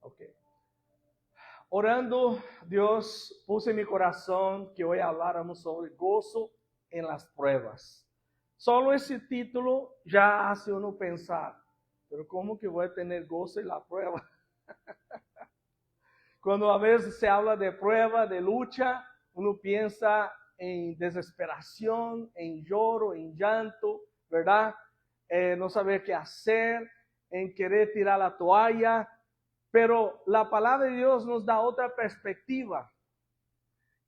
Ok. Orando, Dios puso en mi corazón que hoy habláramos sobre gozo en las pruebas. Solo ese título ya hace uno pensar, pero ¿cómo que voy a tener gozo en la prueba? Cuando a veces se habla de prueba, de lucha, uno piensa en desesperación, en lloro, en llanto, ¿verdad? No saber qué hacer, en querer tirar la toalla. Pero la palabra de Dios nos da otra perspectiva,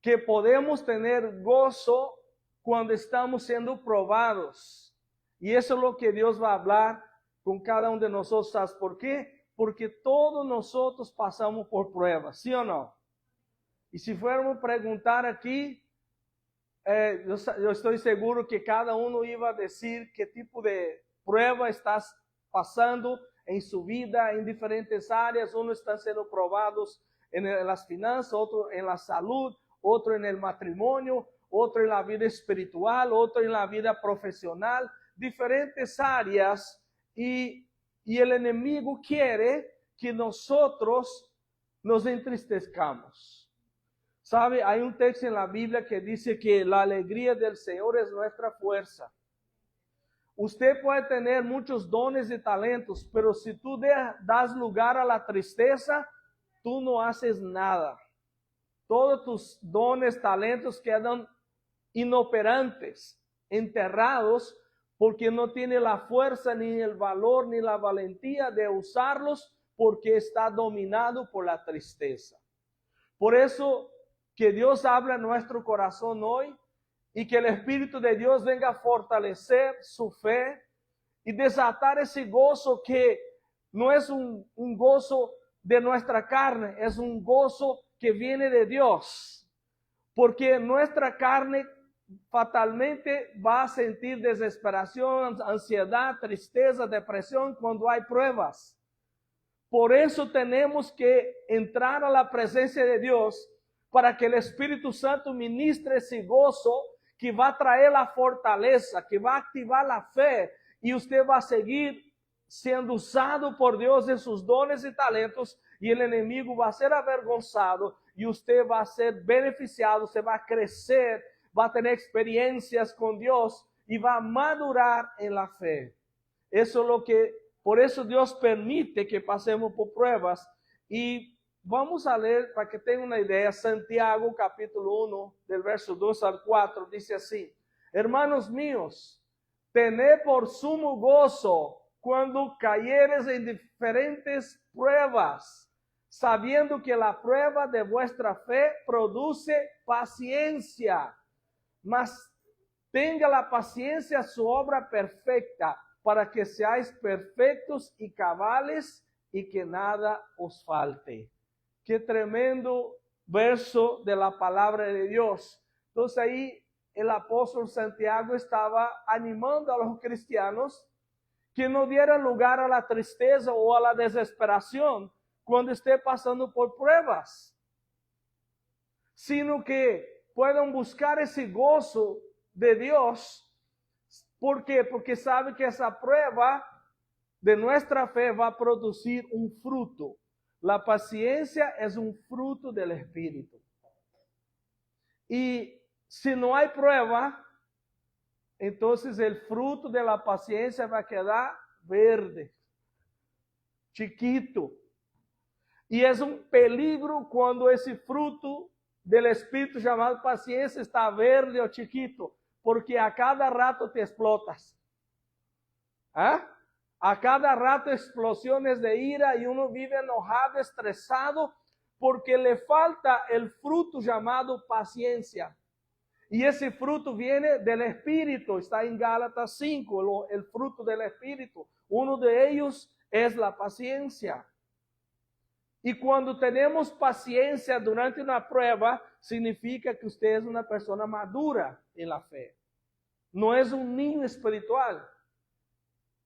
que podemos tener gozo cuando estamos siendo probados. Y eso es lo que Dios va a hablar con cada uno de nosotros. ¿Sabes por qué? Porque todos nosotros pasamos por pruebas, ¿sí o no? Y si fuéramos a preguntar aquí, yo estoy seguro que cada uno iba a decir qué tipo de prueba estás pasando en su vida, en diferentes áreas. Uno está siendo probados en las finanzas, otro en la salud, otro en el matrimonio, otro en la vida espiritual, otro en la vida profesional, diferentes áreas. Y el enemigo quiere que nosotros nos entristezcamos. ¿Sabe? Hay un texto en la Biblia que dice que la alegría del Señor es nuestra fuerza. Usted puede tener muchos dones y talentos, pero si tú das lugar a la tristeza, tú no haces nada. Todos tus dones, talentos quedan inoperantes, enterrados, porque no tiene la fuerza, ni el valor, ni la valentía de usarlos, porque está dominado por la tristeza. Por eso que Dios habla en nuestro corazón hoy y que el Espíritu de Dios venga a fortalecer su fe y desatar ese gozo que no es un gozo de nuestra carne, es un gozo que viene de Dios. Porque nuestra carne fatalmente va a sentir desesperación, ansiedad, tristeza, depresión cuando hay pruebas. Por eso tenemos que entrar a la presencia de Dios para que el Espíritu Santo ministre ese gozo que va a traer la fortaleza, que va a activar la fe, y usted va a seguir siendo usado por Dios en sus dones y talentos, y el enemigo va a ser avergonzado y usted va a ser beneficiado, se va a crecer, va a tener experiencias con Dios y va a madurar en la fe. Eso es lo que, por eso Dios permite que pasemos por pruebas. Y vamos a leer para que tengan una idea. Santiago capítulo 1 del verso 2 al 4 dice así: hermanos míos, tened por sumo gozo cuando cayeres en diferentes pruebas, sabiendo que la prueba de vuestra fe produce paciencia. Mas tenga la paciencia su obra perfecta, para que seáis perfectos y cabales y que nada os falte. Qué tremendo verso de la palabra de Dios. Entonces ahí el apóstol Santiago estaba animando a los cristianos que no dieran lugar a la tristeza o a la desesperación cuando esté pasando por pruebas, sino que puedan buscar ese gozo de Dios. ¿Por qué? Porque sabe que esa prueba de nuestra fe va a producir un fruto. La paciencia es un fruto del Espíritu. Y si no hay prueba, entonces el fruto de la paciencia va a quedar verde, chiquito. Y es un peligro cuando ese fruto del Espíritu llamado paciencia está verde o chiquito, porque a cada rato te explotas. ¿Ah? A cada rato explosiones de ira y uno vive enojado, estresado, porque le falta el fruto llamado paciencia. Y ese fruto viene del Espíritu, está en Gálatas 5, el fruto del Espíritu. Uno de ellos es la paciencia. Y cuando tenemos paciencia durante una prueba, significa que usted es una persona madura en la fe. No es un niño espiritual.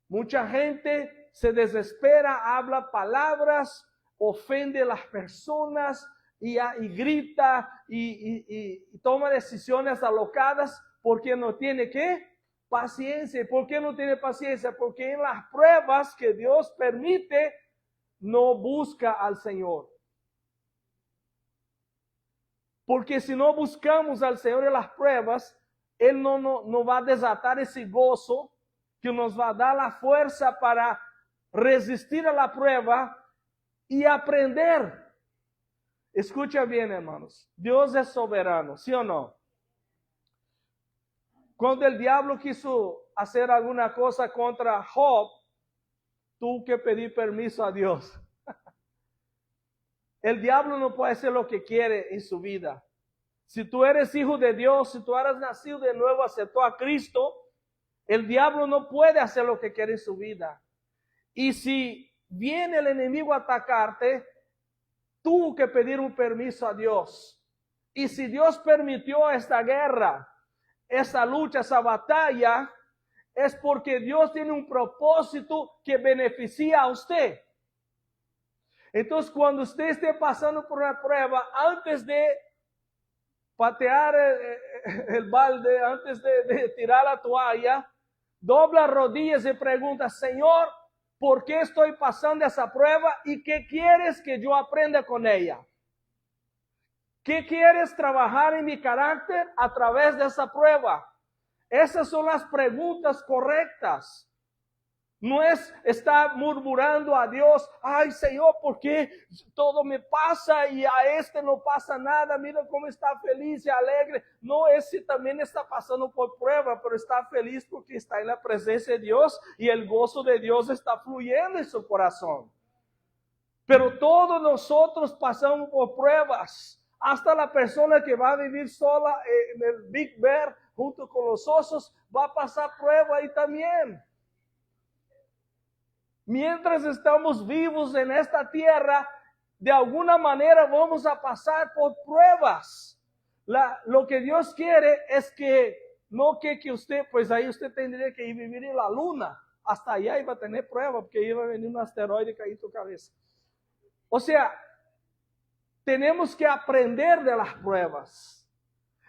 Mucha gente se desespera, habla palabras, ofende a las personas y grita y toma decisiones alocadas porque no tiene ¿qué? Paciencia. ¿Por qué no tiene paciencia? Porque en las pruebas que Dios permite, no busca al Señor. Porque si no buscamos al Señor en las pruebas, Él no va a desatar ese gozo que nos va a dar la fuerza para resistir a la prueba y aprender. Escucha bien, hermanos. Dios es soberano, ¿sí o no? Cuando el diablo quiso hacer alguna cosa contra Job, tuvo que pedir permiso a Dios. El diablo no puede hacer lo que quiere en su vida. Si tú eres hijo de Dios, si tú eres nacido de nuevo, aceptó a Cristo, el diablo no puede hacer lo que quiere en su vida. Y si viene el enemigo a atacarte, tuvo que pedir un permiso a Dios. Y si Dios permitió esta guerra, esa lucha, esa batalla, es porque Dios tiene un propósito que beneficia a usted. Entonces, cuando usted esté pasando por una prueba, antes de patear el balde, antes de tirar la toalla, dobla rodillas y pregunta: Señor, ¿por qué estoy pasando esa prueba y qué quieres que yo aprenda con ella? ¿Qué quieres trabajar en mi carácter a través de esa prueba? Esas son las preguntas correctas. No es estar murmurando a Dios: ay, Señor, ¿por qué todo me pasa y a este no pasa nada? Mira cómo está feliz y alegre. No, ese también está pasando por prueba, pero está feliz porque está en la presencia de Dios y el gozo de Dios está fluyendo en su corazón. Pero todos nosotros pasamos por pruebas. Hasta la persona que va a vivir sola en el Big Bear junto con los osos va a pasar prueba ahí también. Mientras estamos vivos en esta tierra, de alguna manera vamos a pasar por pruebas. Lo que Dios quiere es que no que usted, pues ahí usted tendría que ir vivir en la luna. Hasta allá iba a tener prueba porque iba a venir un asteroide y caer en tu cabeza. O sea, tenemos que aprender de las pruebas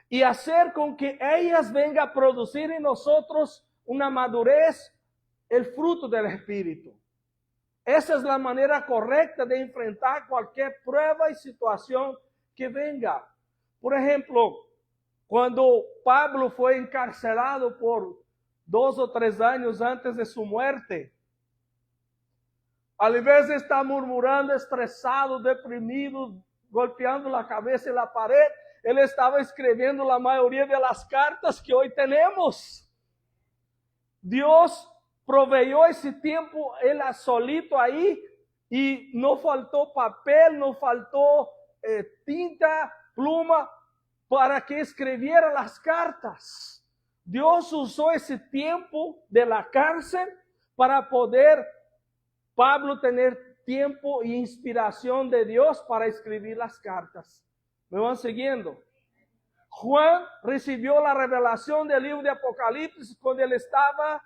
y hacer con que ellas vengan a producir en nosotros una madurez, el fruto del Espíritu. Esa es la manera correcta de enfrentar cualquier prueba y situación que venga. Por ejemplo, cuando Pablo fue encarcelado por 2 o 3 años antes de su muerte, al invés de estar murmurando, estresado, deprimido, golpeando la cabeza en la pared, él estaba escribiendo la mayoría de las cartas que hoy tenemos. Dios proveyó ese tiempo, él solito ahí, y no faltó papel, no faltó tinta, pluma, para que escribiera las cartas. Dios usó ese tiempo de la cárcel para poder Pablo tener tiempo e inspiración de Dios para escribir las cartas. ¿Me van siguiendo? Juan recibió la revelación del libro de Apocalipsis cuando él estaba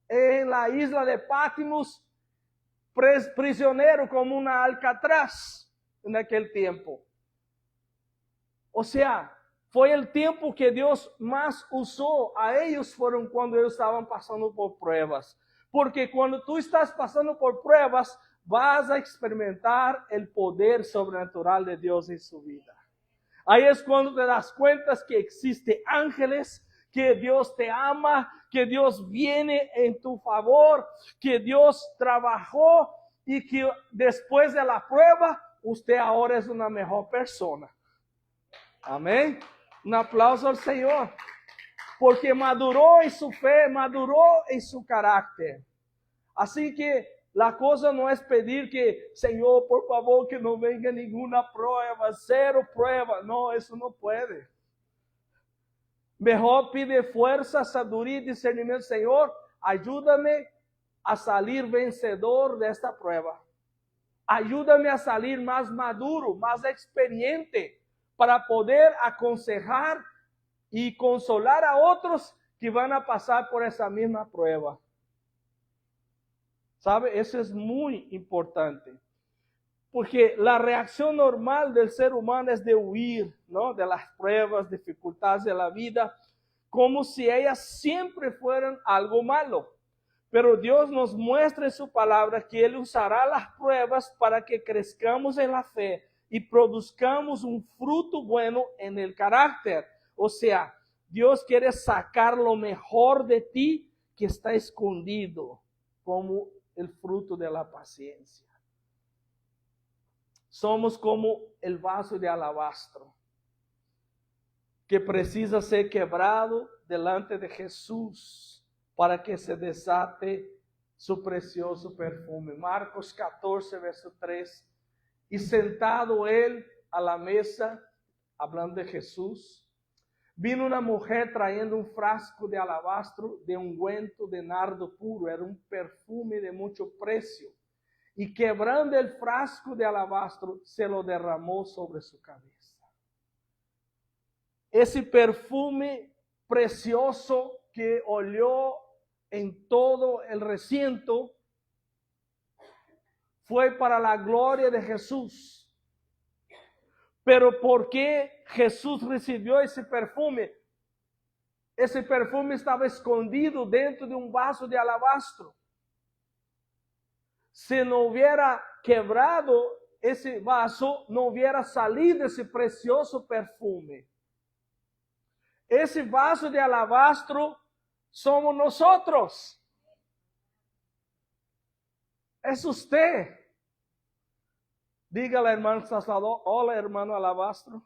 en la isla de Patmos, prisionero como una alcatraz en aquel tiempo. O sea, fue el tiempo que Dios más usó a ellos, fueron cuando ellos estaban pasando por pruebas. Porque cuando tú estás pasando por pruebas, vas a experimentar el poder sobrenatural de Dios en su vida. Ahí es cuando te das cuenta que existen ángeles, que Dios te ama, que Dios viene en tu favor, que Dios trabajó y que después de la prueba, usted ahora es una mejor persona. Amén. Un aplauso al Señor. Porque maduró en su fe, maduró en su carácter. Así que la cosa no es pedir que, Señor, por favor, que no venga ninguna prueba, 0 prueba. No, eso no puede. Mejor pide fuerza, sabiduría y discernimiento. Señor, ayúdame a salir vencedor de esta prueba. Ayúdame a salir más maduro, más experiente, para poder aconsejar y consolar a otros que van a pasar por esa misma prueba. ¿Sabe? Eso es muy importante. Porque la reacción normal del ser humano es de huir, ¿no? De las pruebas, dificultades de la vida, como si ellas siempre fueran algo malo. Pero Dios nos muestra en su palabra que Él usará las pruebas para que crezcamos en la fe y produzcamos un fruto bueno en el carácter. O sea, Dios quiere sacar lo mejor de ti que está escondido, como el fruto de la paciencia. Somos como el vaso de alabastro que precisa ser quebrado delante de Jesús para que se desate su precioso perfume. Marcos 14, verso 3. Y sentado él a la mesa, hablando de Jesús, vino una mujer trayendo un frasco de alabastro de ungüento de nardo puro. Era un perfume de mucho precio. Y quebrando el frasco de alabastro, se lo derramó sobre su cabeza. Ese perfume precioso que olió en todo el recinto fue para la gloria de Jesús. Pero ¿por qué Jesús recibió ese perfume? Ese perfume estaba escondido dentro de un vaso de alabastro. Si no hubiera quebrado ese vaso, no hubiera salido ese precioso perfume. Ese vaso de alabastro somos nosotros. Es usted. Dígale, hermano que está a su lado, hola, hermano alabastro.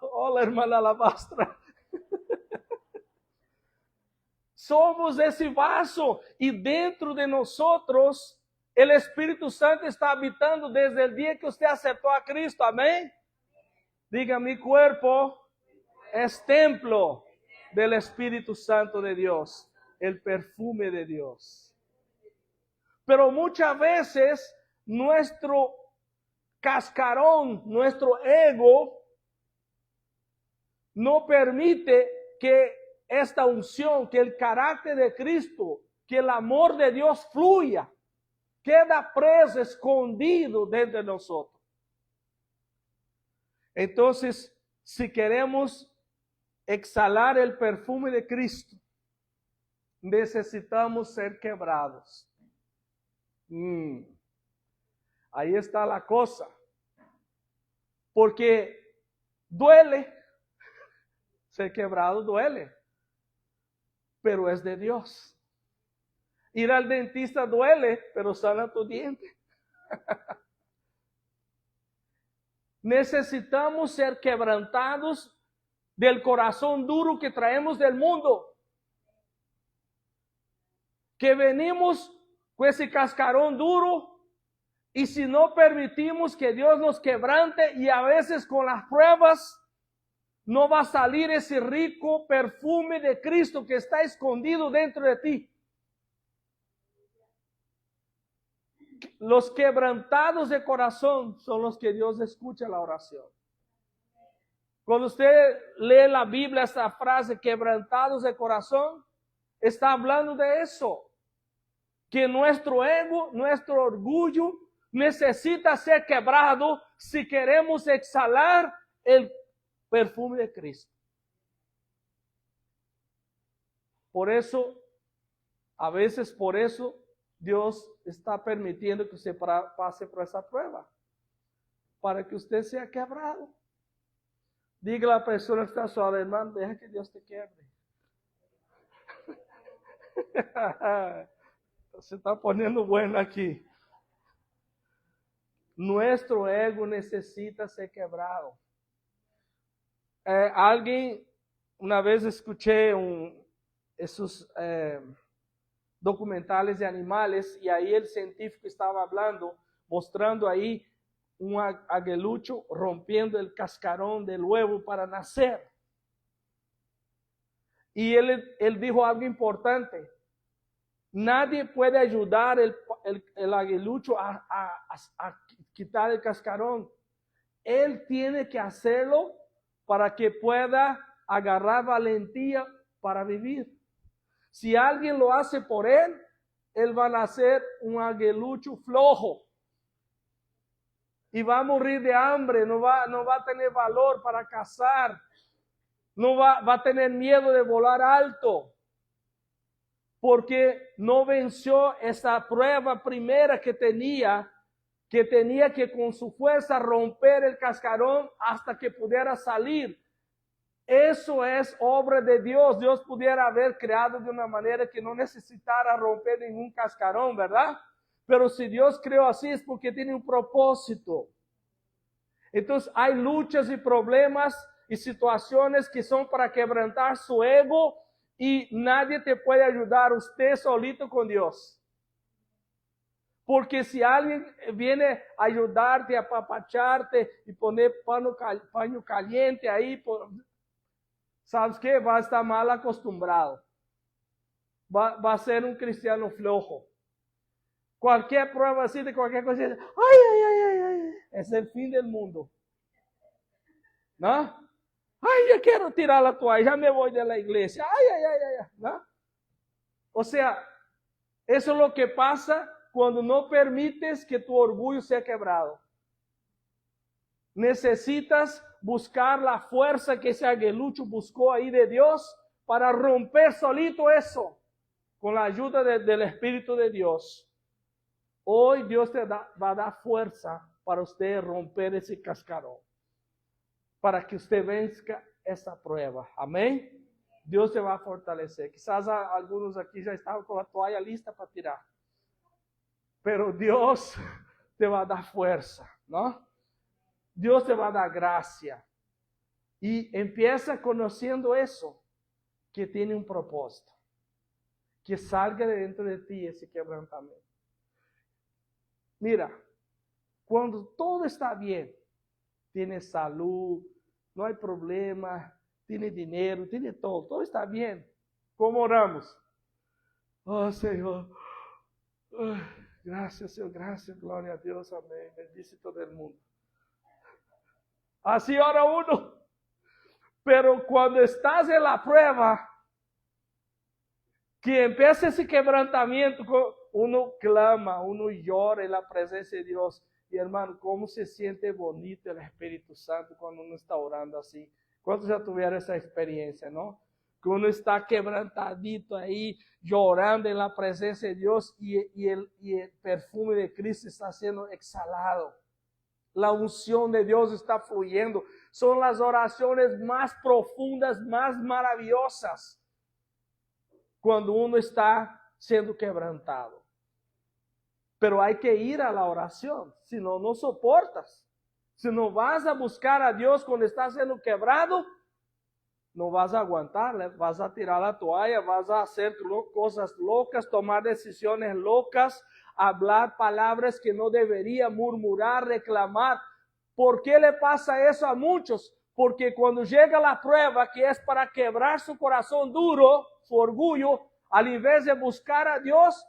Hola, hermana alabastra. Somos ese vaso y dentro de nosotros el Espíritu Santo está habitando desde el día que usted aceptó a Cristo. Amén. Diga, mi cuerpo es templo del Espíritu Santo de Dios, el perfume de Dios. Pero muchas veces nuestro cascarón, nuestro ego, no permite que esta unción, que el carácter de Cristo, que el amor de Dios fluya, queda preso, escondido dentro de nosotros. Entonces, si queremos exhalar el perfume de Cristo, necesitamos ser quebrados. Ahí está la cosa. Porque duele, ser quebrado duele, pero es de Dios. Ir al dentista duele, pero sana tu diente. Necesitamos ser quebrantados del corazón duro que traemos del mundo. Que venimos con ese cascarón duro y si no permitimos que Dios nos quebrante y a veces con las pruebas no va a salir ese rico perfume de Cristo que está escondido dentro de ti. Los quebrantados de corazón son los que Dios escucha la oración. Cuando usted lee la Biblia, esta frase, quebrantados de corazón, está hablando de eso. Que nuestro ego, nuestro orgullo, necesita ser quebrado si queremos exhalar el perfume de Cristo. Por eso, a veces por eso, Dios está permitiendo que usted pase por esa prueba, para que usted sea quebrado. Diga a la persona que está a su lado, hermano, deja que Dios te quiebre. Se está poniendo bueno aquí. Nuestro ego necesita ser quebrado. Alguien, una vez escuché esos documentales de animales y ahí el científico estaba hablando, mostrando ahí un aguilucho rompiendo el cascarón del huevo para nacer. Y él dijo algo importante. Nadie puede ayudar el aguilucho a quitar el cascarón. Él tiene que hacerlo para que pueda agarrar valentía para vivir. Si alguien lo hace por él va a nacer un aguilucho flojo. Y va a morir de hambre, no va a tener valor para cazar. Va a tener miedo de volar alto. porque no venció esa prueba primera que tenía que con su fuerza romper el cascarón hasta que pudiera salir. Eso es obra de Dios. Dios pudiera haber creado de una manera que no necesitara romper ningún cascarón, ¿verdad? Pero si Dios creó así es porque tiene un propósito. Entonces hay luchas y problemas y situaciones que son para quebrantar su ego y nadie te puede ayudar, usted solito con Dios. Porque si alguien viene a ayudarte, a apapacharte y poner paño caliente ahí, ¿sabes qué? Va a estar mal acostumbrado. Va a ser un cristiano flojo. Cualquier prueba así de cualquier cosa, ay, es el fin del mundo. ¿No? Ay, ya quiero tirar la toalla, ya me voy de la iglesia. Ay. ¿No? O sea, eso es lo que pasa cuando no permites que tu orgullo sea quebrado. Necesitas buscar la fuerza que ese aguilucho buscó ahí de Dios para romper solito eso, con la ayuda del Espíritu de Dios. Hoy Dios va a dar fuerza para usted romper ese cascarón, para que usted venzca esa prueba. Amén. Dios te va a fortalecer. Quizás algunos aquí ya estaban con la toalla lista para tirar. Pero Dios te va a dar fuerza, ¿no? Dios te va a dar gracia. Y empieza conociendo eso, que tiene un propósito. Que salga de dentro de ti ese quebrantamiento. Mira, cuando todo está bien, tienes salud, no hay problema, tiene dinero, tiene todo está bien. ¿Cómo oramos? Oh, Señor, gracias, Señor, gracias, gloria a Dios, amén, bendice todo el mundo. Así ora uno. Pero cuando estás en la prueba, que empieza ese quebrantamiento, uno clama, uno llora en la presencia de Dios. Y hermano, ¿cómo se siente bonito el Espíritu Santo cuando uno está orando así? ¿Cuántos ya tuvieron esa experiencia, no? Que uno está quebrantadito ahí, llorando en la presencia de Dios y el perfume de Cristo está siendo exhalado. La unción de Dios está fluyendo. Son las oraciones más profundas, más maravillosas, cuando uno está siendo quebrantado. Pero hay que ir a la oración, si no, no soportas. Si no vas a buscar a Dios cuando estás siendo quebrado, no vas a aguantar, vas a tirar la toalla, vas a hacer cosas locas, tomar decisiones locas, hablar palabras que no debería, murmurar, reclamar. ¿Por qué le pasa eso a muchos? Porque cuando llega la prueba, que es para quebrar su corazón duro, su orgullo, al invés de buscar a Dios,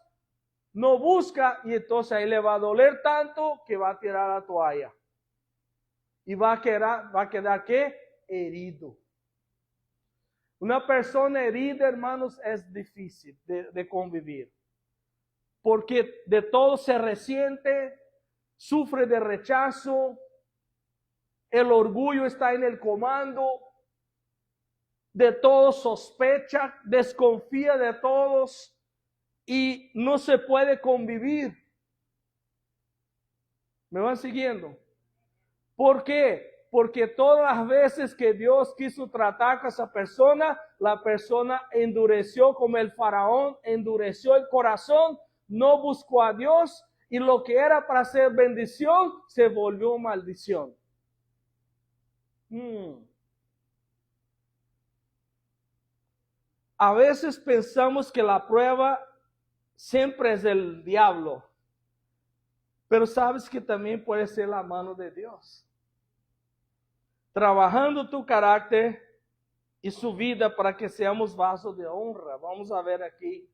no busca, y entonces ahí le va a doler tanto que va a tirar la toalla. Y va a quedar ¿qué? Herido. Una persona herida, hermanos, es difícil de convivir. Porque de todo se resiente, sufre de rechazo, el orgullo está en el comando, de todo sospecha, desconfía de todos y no se puede convivir. ¿Me van siguiendo? ¿Por qué? Porque todas las veces que Dios quiso tratar con esa persona, la persona endureció como el faraón, endureció el corazón, no buscó a Dios y lo que era para ser bendición se volvió maldición. A veces pensamos que la prueba siempre es del diablo, pero sabes que también puede ser la mano de Dios, trabajando tu carácter y su vida para que seamos vasos de honra. Vamos a ver aquí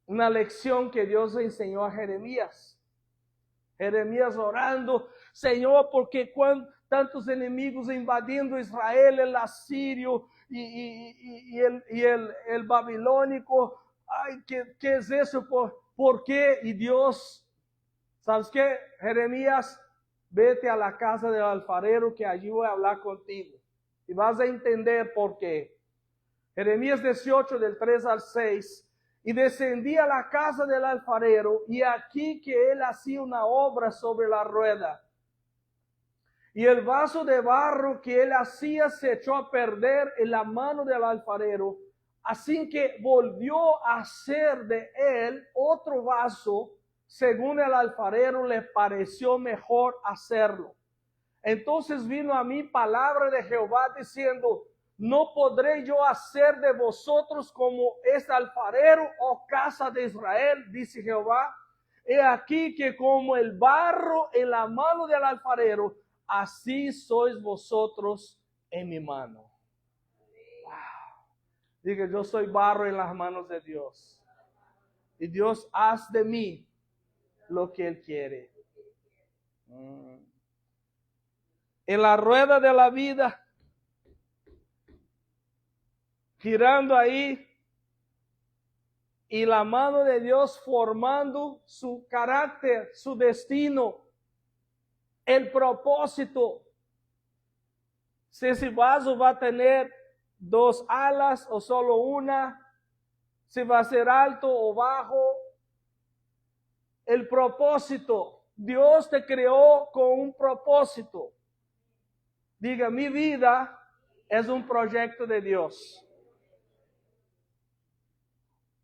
una lección que Dios le enseñó a Jeremías. Jeremías orando, Señor, porque tantos enemigos invadiendo Israel, el asirio y el babilónico. Ay, ¿qué es eso? ¿Por qué? Y Dios, ¿sabes qué? Jeremías, vete a la casa del alfarero que allí voy a hablar contigo. Y vas a entender por qué. Jeremías 18, del 3 al 6. Y descendí a la casa del alfarero, y aquí que él hacía una obra sobre la rueda. Y el vaso de barro que él hacía se echó a perder en la mano del alfarero, así que volvió a hacer de él otro vaso, según el alfarero le pareció mejor hacerlo. Entonces vino a mí palabra de Jehová diciendo: ¿no podré yo hacer de vosotros como es alfarero, oh casa de Israel? Dice Jehová. He aquí que como el barro en la mano del alfarero, así sois vosotros en mi mano. Wow. Diga, yo soy barro en las manos de Dios. Y Dios hace de mí lo que Él quiere. En la rueda de la vida, girando ahí, y la mano de Dios formando su carácter, su destino, el propósito. Si ese vaso va a tener 2 alas o solo una, si va a ser alto o bajo, el propósito. Dios te creó con un propósito. Diga, mi vida es un proyecto de Dios.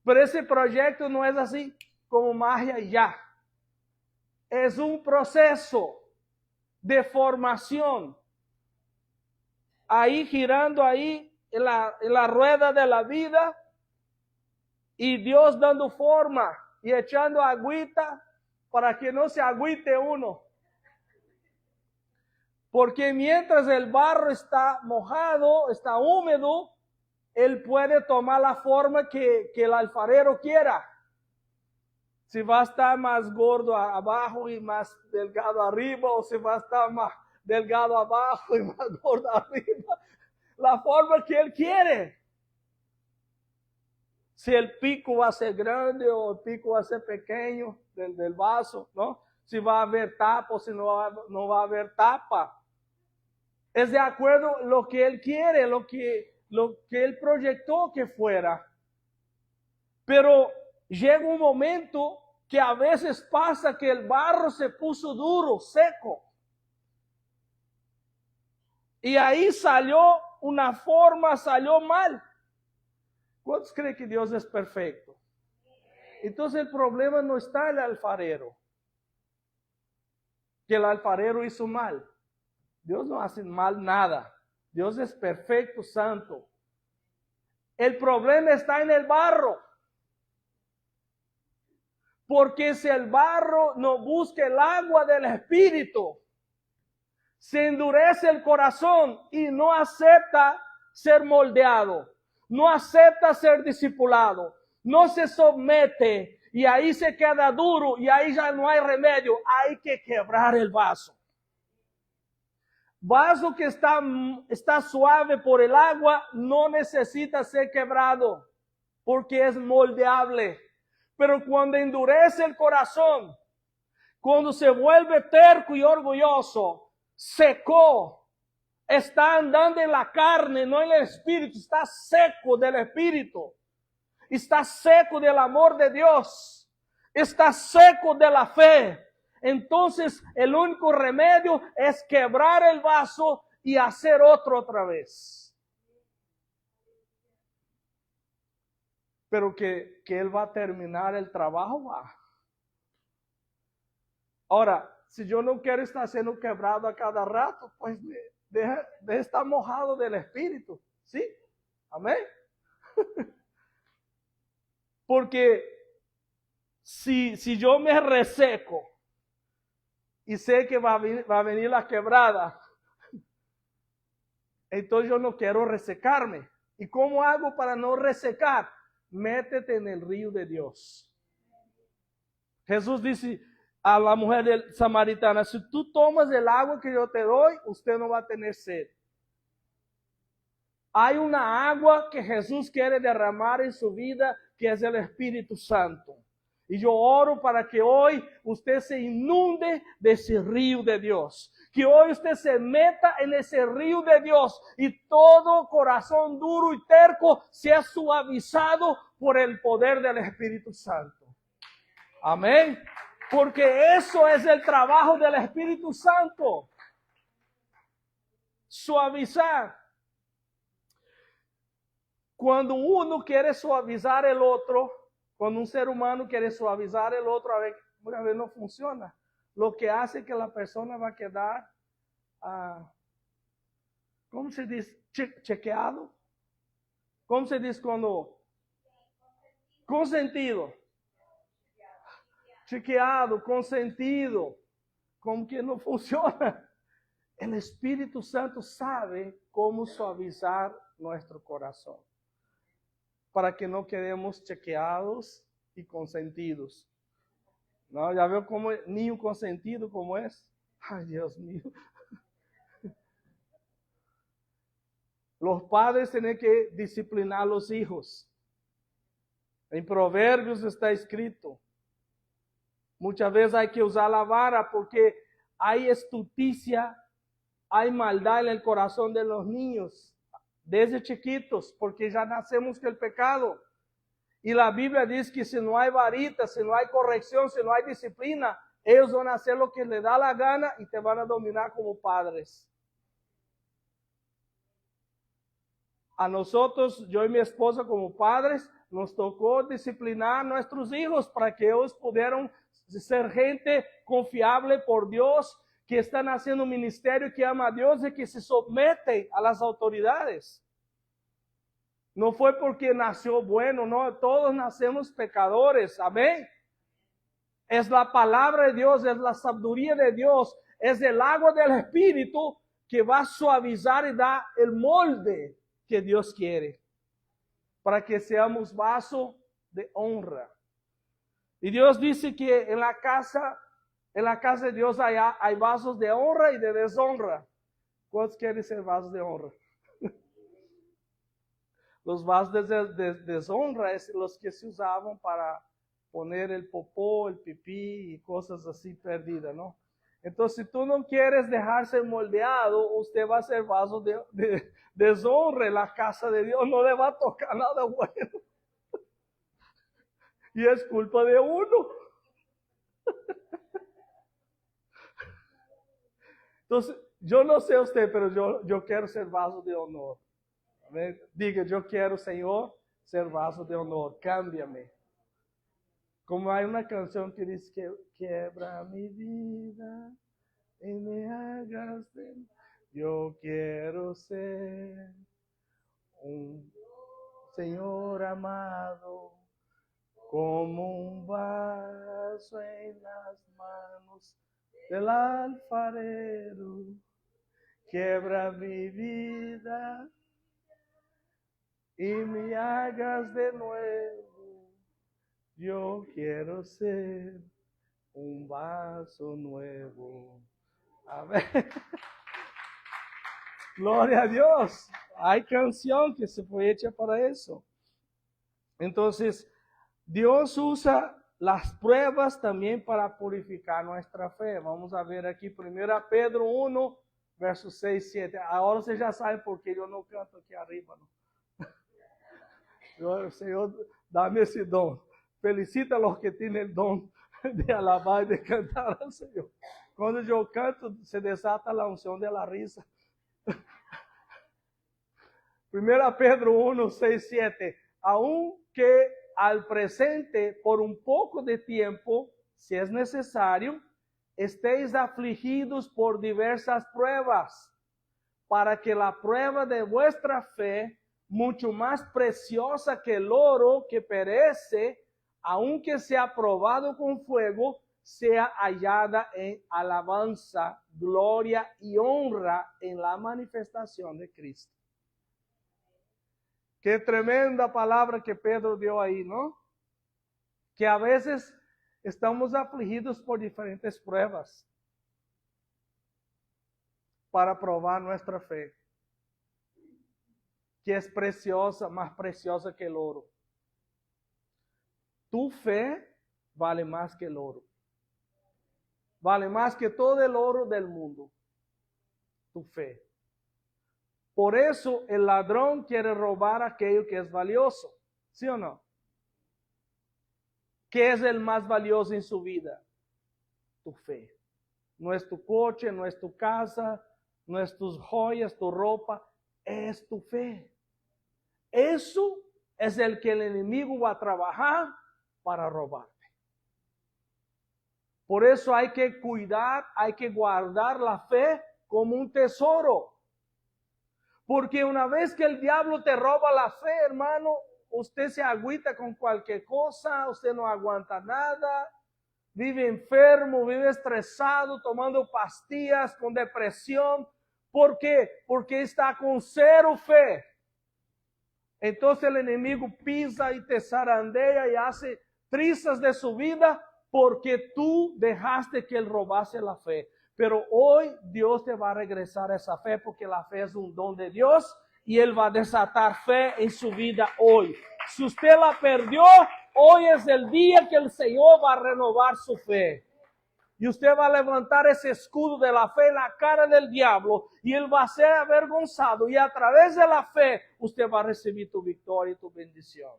Pero ese proyecto no es así como magia y ya. Es un proceso de formación. Ahí girando ahí en la rueda de la vida, y Dios dando forma y echando agüita para que no se agüite uno. Porque mientras el barro está mojado, está húmedo, Él puede tomar la forma que el alfarero quiera. Si va a estar más gordo abajo y más delgado arriba, o si va a estar más delgado abajo y más gordo arriba. La forma que Él quiere. Si el pico va a ser grande o el pico va a ser pequeño del vaso, ¿no? Si va a haber tapa o si no va a haber tapa. Es de acuerdo a lo que Él quiere, lo que Él proyectó que fuera. Pero llega un momento que a veces pasa que el barro se puso duro, seco. Y ahí salió una forma, salió mal. ¿Cuántos creen que Dios es perfecto? Entonces el problema no está en el alfarero. Que el alfarero hizo mal. Dios no hace mal nada. Dios es perfecto, santo. El problema está en el barro. Porque si el barro no busca el agua del Espíritu, se endurece el corazón y no acepta ser moldeado, no acepta ser discipulado, no se somete y ahí se queda duro y ahí ya no hay remedio, hay que quebrar el vaso. Vaso que está suave por el agua no necesita ser quebrado porque es moldeable. Pero cuando endurece el corazón, cuando se vuelve terco y orgulloso, secó, está andando en la carne, no en el espíritu, está seco del espíritu, está seco del amor de Dios, está seco de la fe. Entonces el único remedio es quebrar el vaso y hacer otro otra vez. Pero que Él va a terminar el trabajo, va. Ahora, si yo no quiero estar siendo quebrado a cada rato, pues deja estar mojado del Espíritu, ¿sí? Amén. Porque si yo me reseco y sé que va a venir la quebrada, entonces yo no quiero resecarme. ¿Y cómo hago para no resecar? Métete en el río de Dios. Jesús dice a la mujer samaritana: si tú tomas el agua que yo te doy, usted no va a tener sed. Hay una agua que Jesús quiere derramar en su vida, que es el Espíritu Santo. Y yo oro para que hoy usted se inunde de ese río de Dios. Que hoy usted se meta en ese río de Dios y todo corazón duro y terco sea suavizado por el poder del Espíritu Santo. Amén. Porque eso es el trabajo del Espíritu Santo. Suavizar. Cuando uno quiere suavizar el otro, cuando un ser humano quiere suavizar el otro, una vez no funciona. Lo que hace que la persona va a quedar, ¿cómo se dice? Chequeado. ¿Cómo se dice cuando? Consentido. Chequeado, consentido. Como que no funciona. El Espíritu Santo sabe cómo suavizar nuestro corazón, para que no quedemos chequeados y consentidos. No, ya veo cómo niño consentido como es. Ay, Dios mío. Los padres tienen que disciplinar a los hijos. En Proverbios está escrito. Muchas veces hay que usar la vara porque hay astucia, hay maldad en el corazón de los niños. Desde chiquitos, porque ya nacemos con el pecado. Y la Biblia dice que si no hay varita, si no hay corrección, si no hay disciplina, ellos van a hacer lo que les da la gana y te van a dominar como padres. A nosotros, yo y mi esposa como padres, nos tocó disciplinar a nuestros hijos para que ellos pudieran ser gente confiable por Dios, que están haciendo un ministerio que ama a Dios y que se somete a las autoridades. No fue porque nació bueno, no, todos nacemos pecadores, amén. Es la palabra de Dios, es la sabiduría de Dios, es el agua del Espíritu que va a suavizar y dar el molde que Dios quiere, para que seamos vaso de honra. Y Dios dice que en la casa de Dios hay vasos de honra y de deshonra. ¿Cuántos quieren ser vasos de honra? Los vasos de deshonra es los que se usaban para poner el popó, el pipí y cosas así perdidas, ¿no? Entonces, si tú no quieres dejarse moldeado, usted va a ser vaso de deshonra en la casa de Dios. No le va a tocar nada bueno. Y es culpa de uno. Entonces, yo no sé usted, pero yo quiero ser vaso de honor. Diga, yo quiero, Señor, ser vaso de honor. Cámbiame. Como hay una canción que dice que quiebra mi vida y me hagas yo quiero ser un Señor amado, como un vaso en las manos del alfarero. Quiebra mi vida y me hagas de nuevo. Yo quiero ser un vaso nuevo. Amén. Gloria a Dios. Hay canción que se fue hecha para eso. Entonces, Dios usa las pruebas también para purificar nuestra fe. Vamos a ver aquí 1 Pedro 1, versos 6, 7. Ahora ustedes ya saben por qué yo no canto aquí arriba, ¿no? Señor, dame ese don. Felicita a los que tienen el don de alabar y de cantar al Señor. Cuando yo canto, se desata la unción de la risa. 1 Pedro 1, 6, 7. Aunque al presente, por un poco de tiempo, si es necesario, estéis afligidos por diversas pruebas, para que la prueba de vuestra fe, mucho más preciosa que el oro que perece, aunque sea probado con fuego, sea hallada en alabanza, gloria y honra en la manifestación de Cristo. Qué tremenda palabra que Pedro dio ahí, ¿no? Que a veces estamos afligidos por diferentes pruebas para probar nuestra fe, que es preciosa, más preciosa que el oro. Tu fe vale más que el oro. Vale más que todo el oro del mundo. tu fe. Por eso el ladrón quiere robar aquello que es valioso, ¿sí o no? ¿Qué es el más valioso en su vida? Tu fe. No es tu coche, no es tu casa, no es tus joyas, tu ropa, es tu fe. Eso es el que el enemigo va a trabajar para robarte. Por eso hay que cuidar, hay que guardar la fe como un tesoro. Porque una vez que el diablo te roba la fe, hermano, usted se agüita con cualquier cosa, usted no aguanta nada, vive enfermo, vive estresado, tomando pastillas, con depresión. ¿Por qué? Porque está con cero fe. Entonces el enemigo pisa y te zarandea y hace trizas de su vida porque tú dejaste que él robase la fe. Pero hoy Dios te va a regresar esa fe porque la fe es un don de Dios y él va a desatar fe en su vida hoy. Si usted la perdió, hoy es el día que el Señor va a renovar su fe. Y usted va a levantar ese escudo de la fe en la cara del diablo y él va a ser avergonzado. Y a través de la fe, usted va a recibir tu victoria y tu bendición.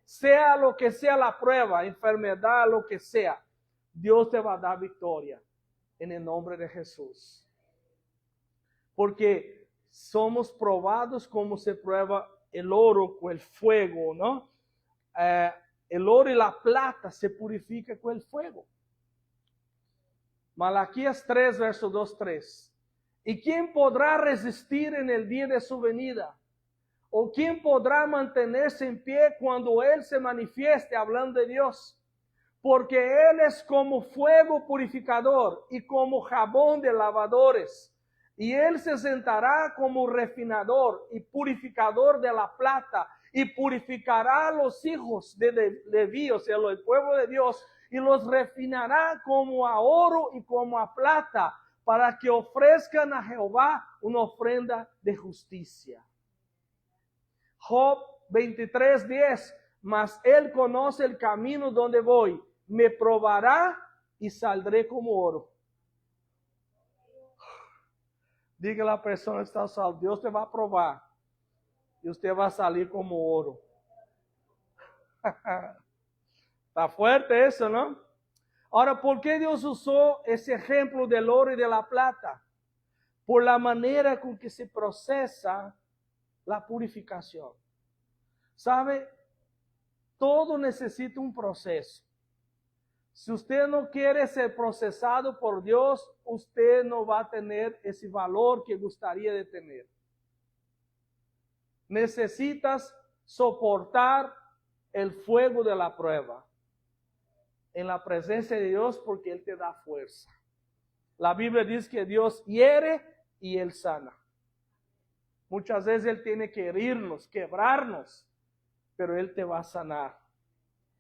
Sea lo que sea la prueba, enfermedad, lo que sea, Dios te va a dar victoria en el nombre de Jesús. Porque somos probados como se prueba el oro con el fuego, ¿no? El oro y la plata se purifica con el fuego. Malaquías 3, verso 2, 3. ¿Y quién podrá resistir en el día de su venida? ¿O quién podrá mantenerse en pie cuando Él se manifieste, hablando de Dios? Porque Él es como fuego purificador y como jabón de lavadores. Y Él se sentará como refinador y purificador de la plata y purificará a los hijos de Leví, o sea, el pueblo de Dios, y los refinará como a oro y como a plata, para que ofrezcan a Jehová una ofrenda de justicia. Job 23:10, mas él conoce el camino donde voy, me probará y saldré como oro. Diga a la persona que está salvo, Dios te va a probar y usted va a salir como oro. Está fuerte eso, ¿no? Ahora, ¿por qué Dios usó ese ejemplo del oro y de la plata? Por la manera con que se procesa la purificación. ¿Sabe? Todo necesita un proceso. Si usted no quiere ser procesado por Dios, usted no va a tener ese valor que gustaría de tener. Necesitas soportar el fuego de la prueba en la presencia de Dios porque Él te da fuerza. La Biblia dice que Dios hiere y Él sana. Muchas veces Él tiene que herirnos, quebrarnos, pero Él te va a sanar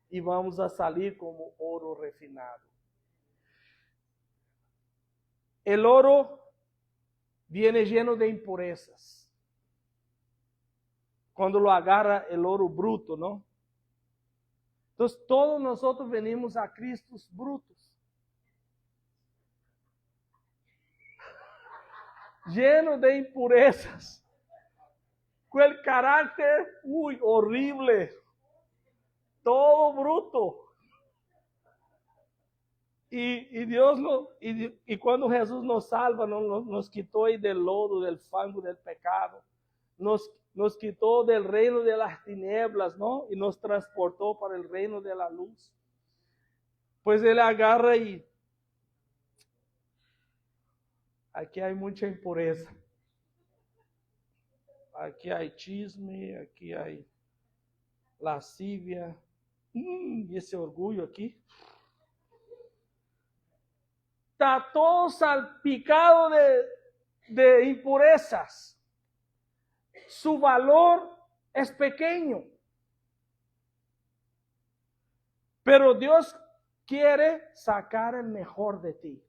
y vamos a salir como oro refinado. El oro viene lleno de impurezas. Cuando lo agarra el oro bruto, ¿no? Entonces todos nosotros venimos a Cristo brutos. Lleno de impurezas. Con el carácter, horrible. Todo bruto. Y Dios y cuando Jesús nos salva, nos quitó ahí del lodo, del fango, del pecado. Nos quitó del reino de las tinieblas, ¿no? Y nos transportó para el reino de la luz. Pues Él agarra y aquí hay mucha impureza. Aquí hay chisme, aquí hay lascivia. Y ese orgullo aquí. Está todo salpicado de impurezas. Su valor es pequeño. Pero Dios quiere sacar el mejor de ti.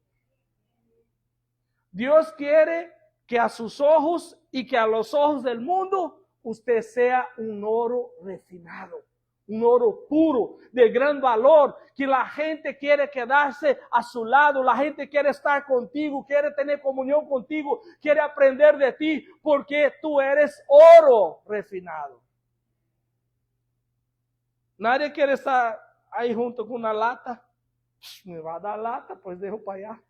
Dios quiere que a sus ojos y que a los ojos del mundo usted sea un oro refinado, un oro puro, de gran valor, que la gente quiere quedarse a su lado, la gente quiere estar contigo, quiere tener comunión contigo, quiere aprender de ti, porque tú eres oro refinado. Nadie quiere estar ahí junto con una lata. Me va a dar lata, pues dejo para allá.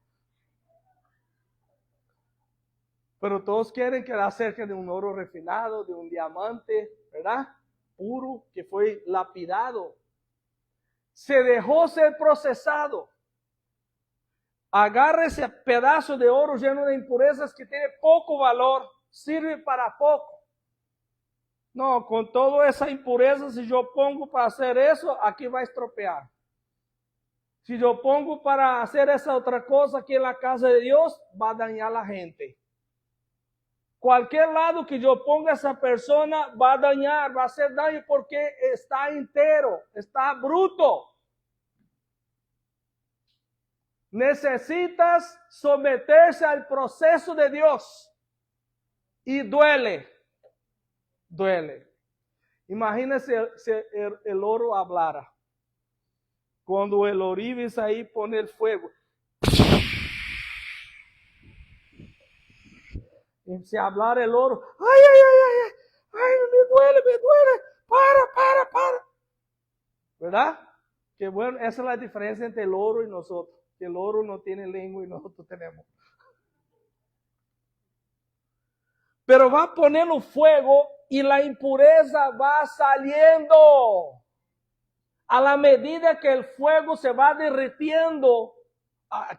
Pero todos quieren quedar cerca de un oro refinado, de un diamante, ¿verdad? Puro, que fue lapidado. Se dejó ser procesado. Agarra ese pedazo de oro lleno de impurezas que tiene poco valor, sirve para poco. No, con toda esa impureza, si yo pongo para hacer eso, aquí va a estropear. Si yo pongo para hacer esa otra cosa aquí en la casa de Dios, va a dañar a la gente. Cualquier lado que yo ponga a esa persona va a dañar, va a hacer daño porque está entero, está bruto. Necesitas someterse al proceso de Dios. Y duele. Duele. Imagínese si el oro hablara. Cuando el ourives ahí pone el fuego. Y si hablara el oro. Ay, me duele. Para. ¿Verdad? Que bueno, esa es la diferencia entre el oro y nosotros. Que el oro no tiene lengua y nosotros tenemos. Pero va a ponerlo fuego y la impureza va saliendo. A la medida que el fuego se va derritiendo,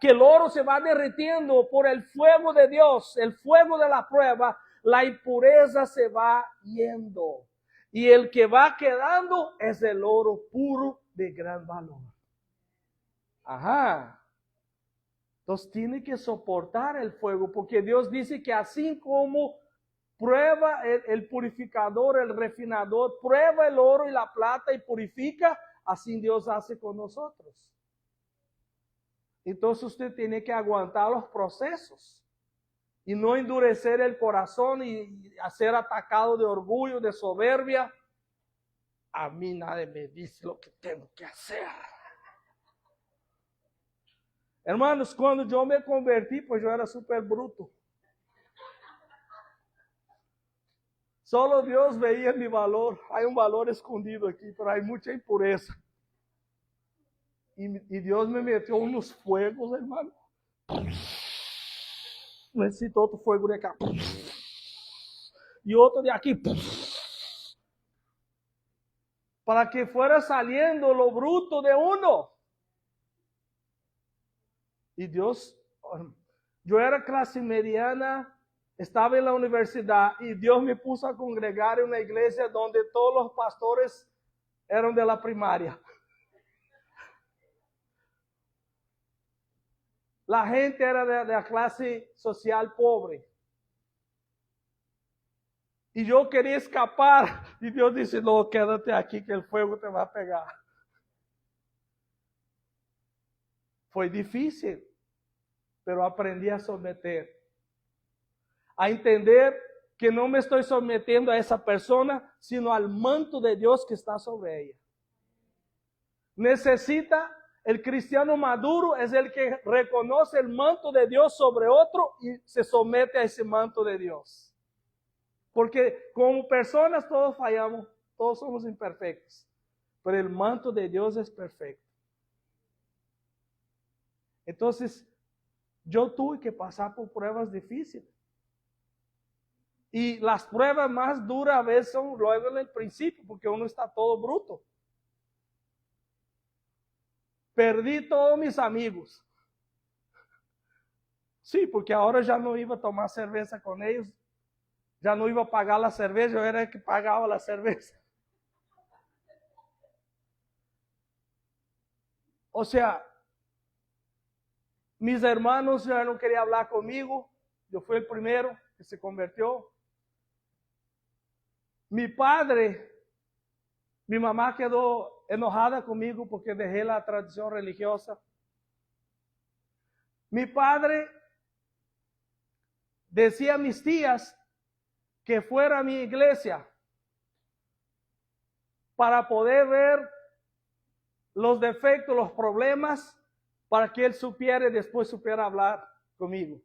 que el oro se va derritiendo por el fuego de Dios, el fuego de la prueba, la impureza se va yendo. Y el que va quedando es el oro puro de gran valor. Ajá. Entonces tiene que soportar el fuego, porque Dios dice que así como prueba el purificador, el refinador, prueba el oro y la plata y purifica, así Dios hace con nosotros. Entonces usted tiene que aguantar los procesos y no endurecer el corazón y ser atacado de orgullo, de soberbia. A mí nadie me dice lo que tengo que hacer. Hermanos, cuando yo me convertí, pues yo era súper bruto. Solo Dios veía mi valor. Hay un valor escondido aquí, pero hay mucha impureza. Y Dios me metió unos fuegos, hermano. Necesito otro fuego de acá. Y otro de aquí. Para que fuera saliendo lo bruto de uno. Y Dios, yo era clase mediana, estaba en la universidad y Dios me puso a congregar en una iglesia donde todos los pastores eran de la primaria. La gente era de la clase social pobre. Y yo quería escapar. Y Dios dice, no, quédate aquí que el fuego te va a pegar. Fue difícil, pero aprendí a someter. A entender que no me estoy sometiendo a esa persona, sino al manto de Dios que está sobre ella. El cristiano maduro es el que reconoce el manto de Dios sobre otro y se somete a ese manto de Dios. Porque como personas todos fallamos, todos somos imperfectos, pero el manto de Dios es perfecto. Entonces, yo tuve que pasar por pruebas difíciles. Y las pruebas más duras a veces son luego en el principio, porque uno está todo bruto. Perdí todos mis amigos. Sí, porque ahora ya no iba a tomar cerveza con ellos. Ya no iba a pagar la cerveza, yo era el que pagaba la cerveza. O sea, mis hermanos ya no querían hablar conmigo. Yo fui el primero que se convirtió. Mi padre, mi mamá quedó enojada conmigo porque dejé la tradición religiosa. Mi padre decía a mis tías que fuera a mi iglesia. para poder ver los defectos, los problemas, para que él supiera y después supiera hablar conmigo.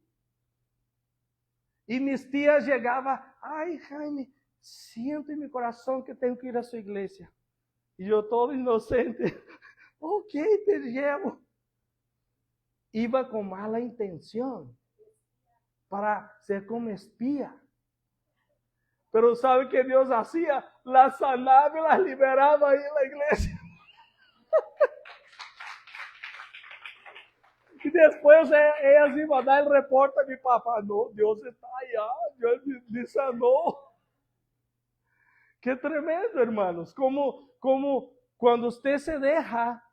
Y mis tías llegaban, ay Jaime, siento en mi corazón que tengo que ir a su iglesia. Y yo todo inocente, ok, te llevo. Iba con mala intención para ser como espía. Pero ¿sabe qué Dios hacía? Las sanaba y las liberaba ahí en la iglesia. Y después ellas iban a dar el reporte a mi papá. No, Dios está allá, Dios me sanó. Qué tremendo, hermanos. Como cuando usted se deja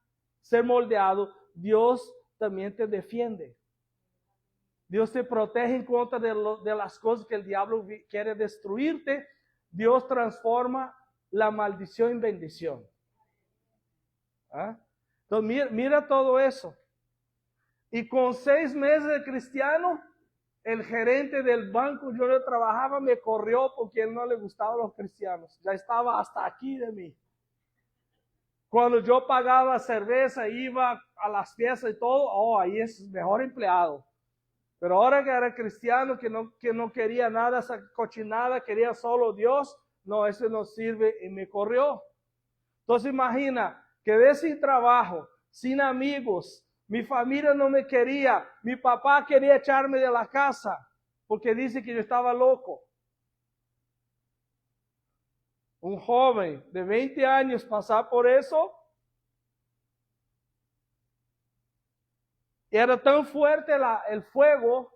ser moldeado, Dios también te defiende. Dios te protege en contra de las cosas que el diablo quiere destruirte. Dios transforma la maldición en bendición. ¿Ah? Entonces mira todo eso. Y con 6 meses de cristiano, el gerente del banco yo le trabajaba me corrió porque él no le gustaban los cristianos. Ya estaba hasta aquí de mí. Cuando yo pagaba cerveza, iba a las fiestas y todo, ahí es el mejor empleado. Pero ahora que era cristiano, que no quería nada, esa cochinada, quería solo Dios, no, eso no sirve y me corrió. Entonces imagina, quedé sin trabajo, sin amigos, mi familia no me quería, mi papá quería echarme de la casa porque dice que yo estaba loco. Un joven de 20 años pasar por eso, era tan fuerte el fuego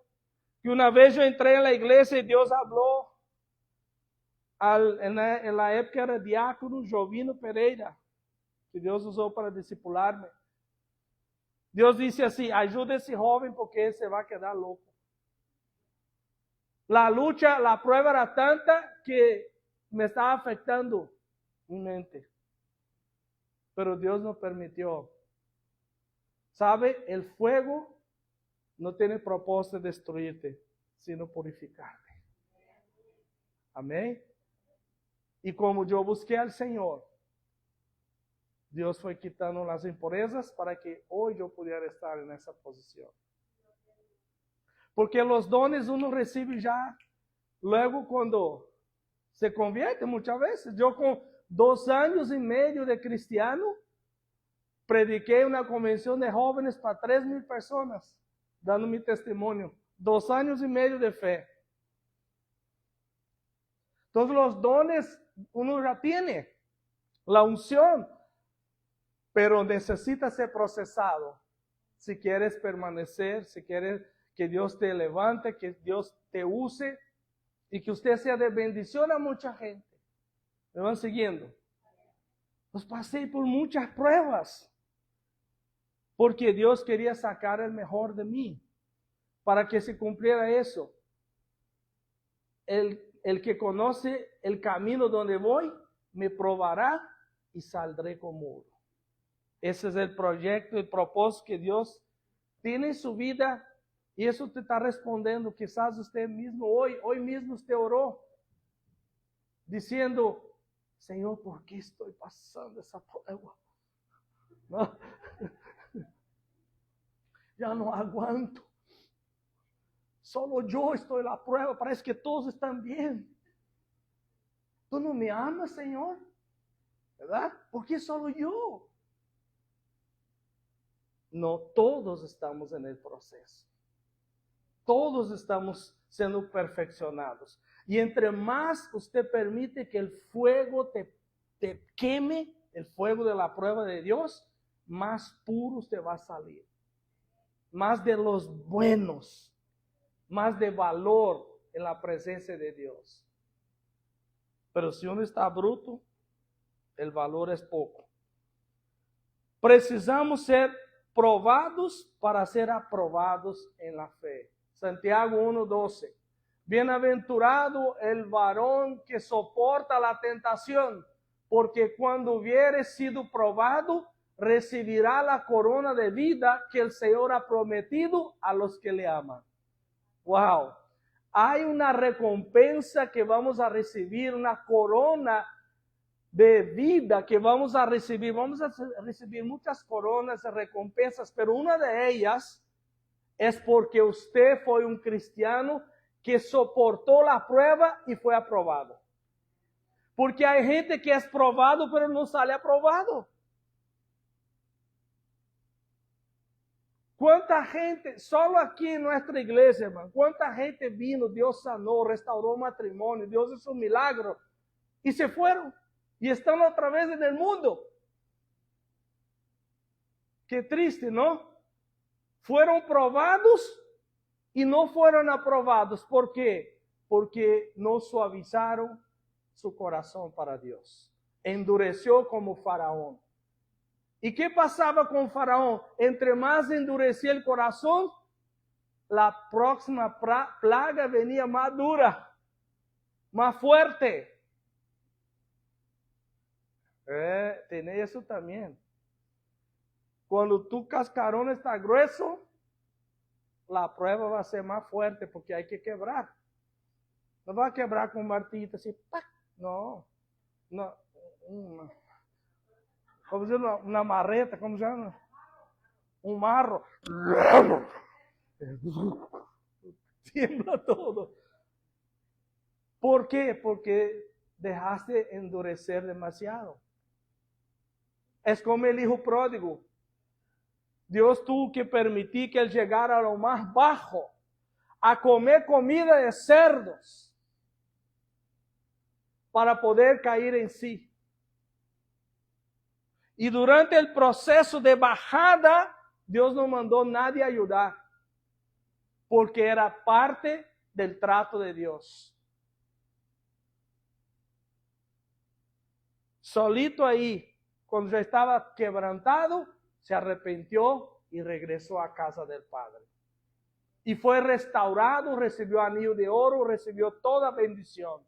que una vez yo entré en la iglesia y Dios habló, en la época era diácono Jovino Pereira, que Dios usó para discipularme. Dios dice así, ayude a ese joven porque él se va a quedar loco. La lucha, la prueba era tanta que me estaba afectando mi mente. Pero Dios no permitió. ¿Sabe? El fuego no tiene propósito de destruirte, sino purificarte. Amén. Y como yo busqué al Señor, Dios fue quitando las impurezas para que hoy yo pudiera estar en esa posición. Porque los dones uno recibe ya luego cuando se convierte muchas veces. Yo con 2 años y medio de cristiano, prediqué una convención de jóvenes para 3,000 personas, dando mi testimonio. 2 años y medio de fe. Todos los dones uno ya tiene, la unción, pero necesita ser procesado. Si quieres permanecer, si quieres que Dios te levante, que Dios te use y que usted sea de bendición a mucha gente. ¿Me van siguiendo? Pues pasé por muchas pruebas porque Dios quería sacar el mejor de mí para que se cumpliera eso. El que conoce el camino donde voy, me probará y saldré como oro. Ese es el proyecto, el propósito que Dios tiene en su vida. Y eso te está respondiendo. Quizás usted mismo, hoy mismo usted oró, diciendo, Señor, ¿por qué estoy pasando esa prueba? No. Ya no aguanto. Solo yo estoy en la prueba, parece que todos están bien. ¿Tú no me amas, Señor? ¿Verdad? ¿Por qué solo yo? No, todos estamos en el proceso. Todos estamos siendo perfeccionados. Y entre más usted permite que el fuego te queme, el fuego de la prueba de Dios, más puro usted va a salir. Más de los buenos, más de valor en la presencia de Dios. Pero si uno está bruto, el valor es poco. Precisamos ser probados para ser aprobados en la fe. Santiago 1:12. Bienaventurado el varón que soporta la tentación, porque cuando hubiere sido probado, recibirá la corona de vida que el Señor ha prometido a los que le aman. Wow. Hay una recompensa que vamos a recibir, una corona de vida que vamos a recibir muchas coronas y recompensas, pero una de ellas es porque usted fue un cristiano que soportó la prueba y fue aprobado. Porque hay gente que es probado, pero no sale aprobado. ¿Cuánta gente, solo aquí en nuestra iglesia, hermano, cuánta gente vino, Dios sanó, restauró matrimonio, Dios hizo un milagro y se fueron y están otra vez en el mundo? Qué triste, ¿no? Fueron probados y no fueron aprobados. ¿Por qué? Porque no suavizaron su corazón para Dios. Endureció como Faraón. ¿Y qué pasaba con Faraón? Entre más endurecía el corazón, la próxima plaga venía más dura, más fuerte. Tiene eso también. Cuando tu cascarón está grueso, la prueba va a ser más fuerte porque hay que quebrar. No va a quebrar con un martillito así, ¡pac! No. ¿Cómo se llama? Una marreta, ¿cómo se llama? Un marro. Tiembla todo. ¿Por qué? Porque dejaste endurecer demasiado. Es como el hijo pródigo. Dios tuvo que permitir que él llegara a lo más bajo, a comer comida de cerdos, para poder caer en sí. Y durante el proceso de bajada, Dios no mandó a nadie a ayudar, porque era parte del trato de Dios. Solito ahí, cuando ya estaba quebrantado, se arrepintió y regresó a casa del Padre. Y fue restaurado, recibió anillo de oro, recibió toda bendición.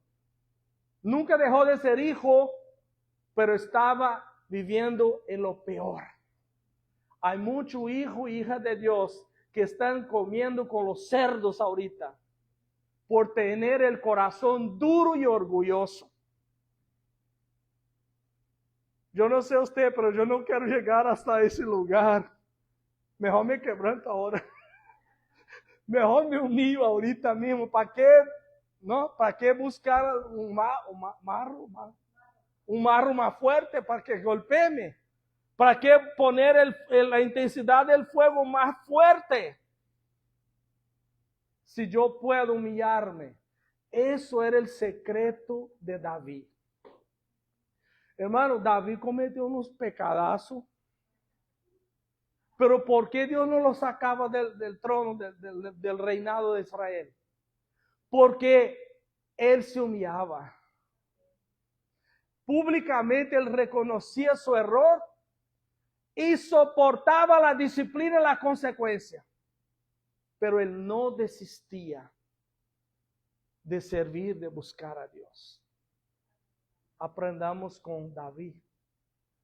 Nunca dejó de ser hijo, pero estaba viviendo en lo peor. Hay muchos hijos e hijas de Dios que están comiendo con los cerdos ahorita por tener el corazón duro y orgulloso. Yo no sé usted, pero yo no quiero llegar hasta ese lugar. Mejor me quebranto ahora. Mejor me humillo ahorita mismo. ¿Para qué? ¿No? ¿Para qué buscar un marro más fuerte para que golpee? ¿Para qué poner la intensidad del fuego más fuerte? Si yo puedo humillarme. Eso era el secreto de David. Hermano, David cometió unos pecadazos. Pero ¿por qué Dios no lo sacaba del trono, del reinado de Israel? Porque él se humillaba. Públicamente él reconocía su error y soportaba la disciplina y la consecuencia. Pero él no desistía de servir, de buscar a Dios. Aprendamos con David.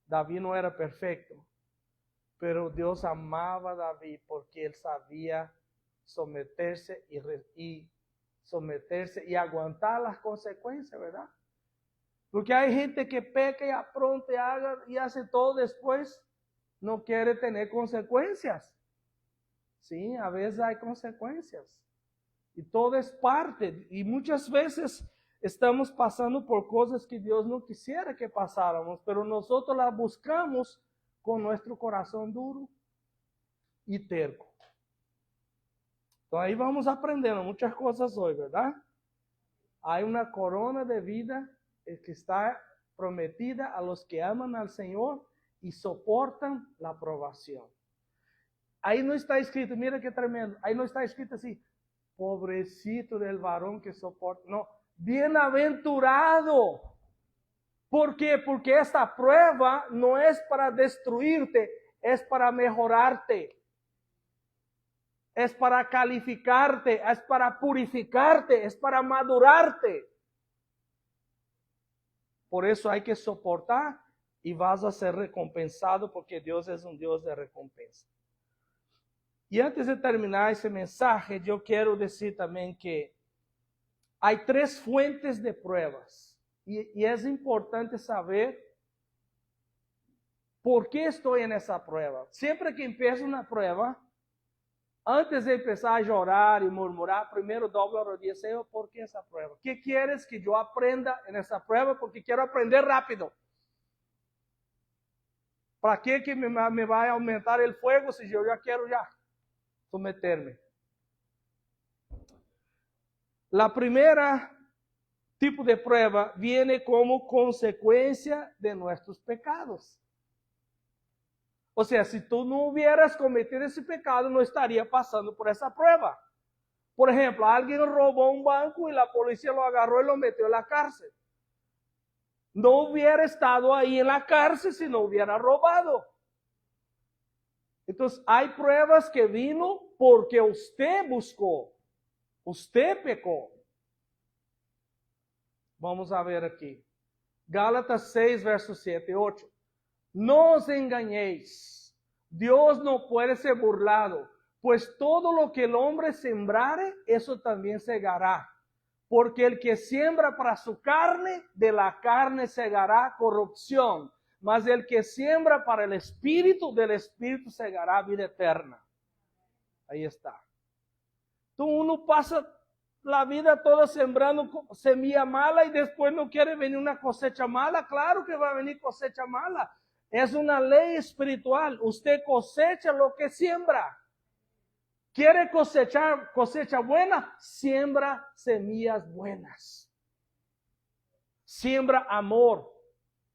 David no era perfecto, pero Dios amaba a David porque él sabía someterse y aguantar las consecuencias, ¿verdad? Porque hay gente que peca y apronta y hace todo después, no quiere tener consecuencias. Sí, a veces hay consecuencias. Y todo es parte. Y muchas veces estamos pasando por cosas que Dios no quisiera que pasáramos, pero nosotros las buscamos con nuestro corazón duro y terco. Entonces ahí vamos aprendiendo muchas cosas hoy, ¿verdad? Hay una corona de vida que está prometida a los que aman al Señor y soportan la probación. Ahí no está escrito, mira qué tremendo, ahí no está escrito así, pobrecito del varón que soporta. No, bienaventurado. ¿Por qué? Porque esta prueba no es para destruirte, es para mejorarte. Es para calificarte, es para purificarte, es para madurarte. Por eso hay que soportar y vas a ser recompensado porque Dios es un Dios de recompensa. Y antes de terminar ese mensaje, yo quiero decir también que hay 3 fuentes de pruebas. Y es importante saber por qué estoy en esa prueba. Siempre que empiezo una prueba, antes de empezar a llorar y murmurar, primero doblo rodillas, Señor, ¿por qué esa prueba? ¿Qué quieres que yo aprenda en esa prueba? Porque quiero aprender rápido. ¿Para qué que me va a aumentar el fuego si yo ya quiero ya someterme? La primera tipo de prueba viene como consecuencia de nuestros pecados. O sea, si tú no hubieras cometido ese pecado, no estaría pasando por esa prueba. Por ejemplo, alguien robó un banco y la policía lo agarró y lo metió en la cárcel. No hubiera estado ahí en la cárcel si no hubiera robado. Entonces, hay pruebas que vino porque usted buscó, usted pecó. Vamos a ver aquí. Gálatas 6, versos 7 y 8. No os engañéis, Dios no puede ser burlado, pues todo lo que el hombre sembrare, eso también segará. Porque el que siembra para su carne, de la carne segará corrupción. Mas el que siembra para el espíritu, del espíritu segará vida eterna. Ahí está. Entonces uno pasa la vida toda sembrando semilla mala y después no quiere venir una cosecha mala. Claro que va a venir cosecha mala. Es una ley espiritual. Usted cosecha lo que siembra. ¿Quiere cosechar cosecha buena? Siembra semillas buenas. Siembra amor,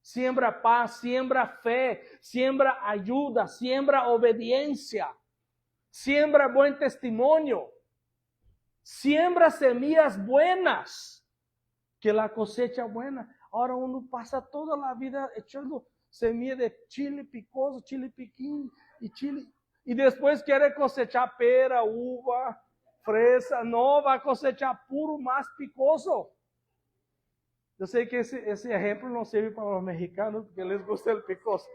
siembra paz, siembra fe, siembra ayuda, siembra obediencia, siembra buen testimonio. Siembra semillas buenas, que la cosecha buena. Ahora uno pasa toda la vida echando semilla de chile picoso, chile piquín y chile. Y después quiere cosechar pera, uva, fresa. No, va a cosechar puro más picoso. Yo sé que ese ejemplo no sirve para los mexicanos porque les gusta el picoso.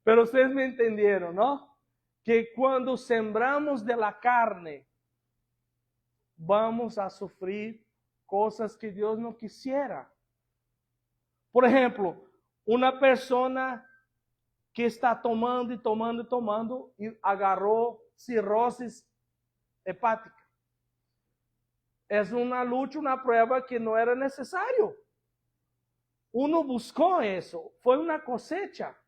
Pero ustedes me entendieron, ¿no? Que cuando sembramos de la carne, vamos a sufrir cosas que Dios no quisiera. Por ejemplo, una persona que está tomando y agarró cirrosis hepática. Es una lucha, una prueba que no era necesario. Uno buscó eso, fue una cosecha.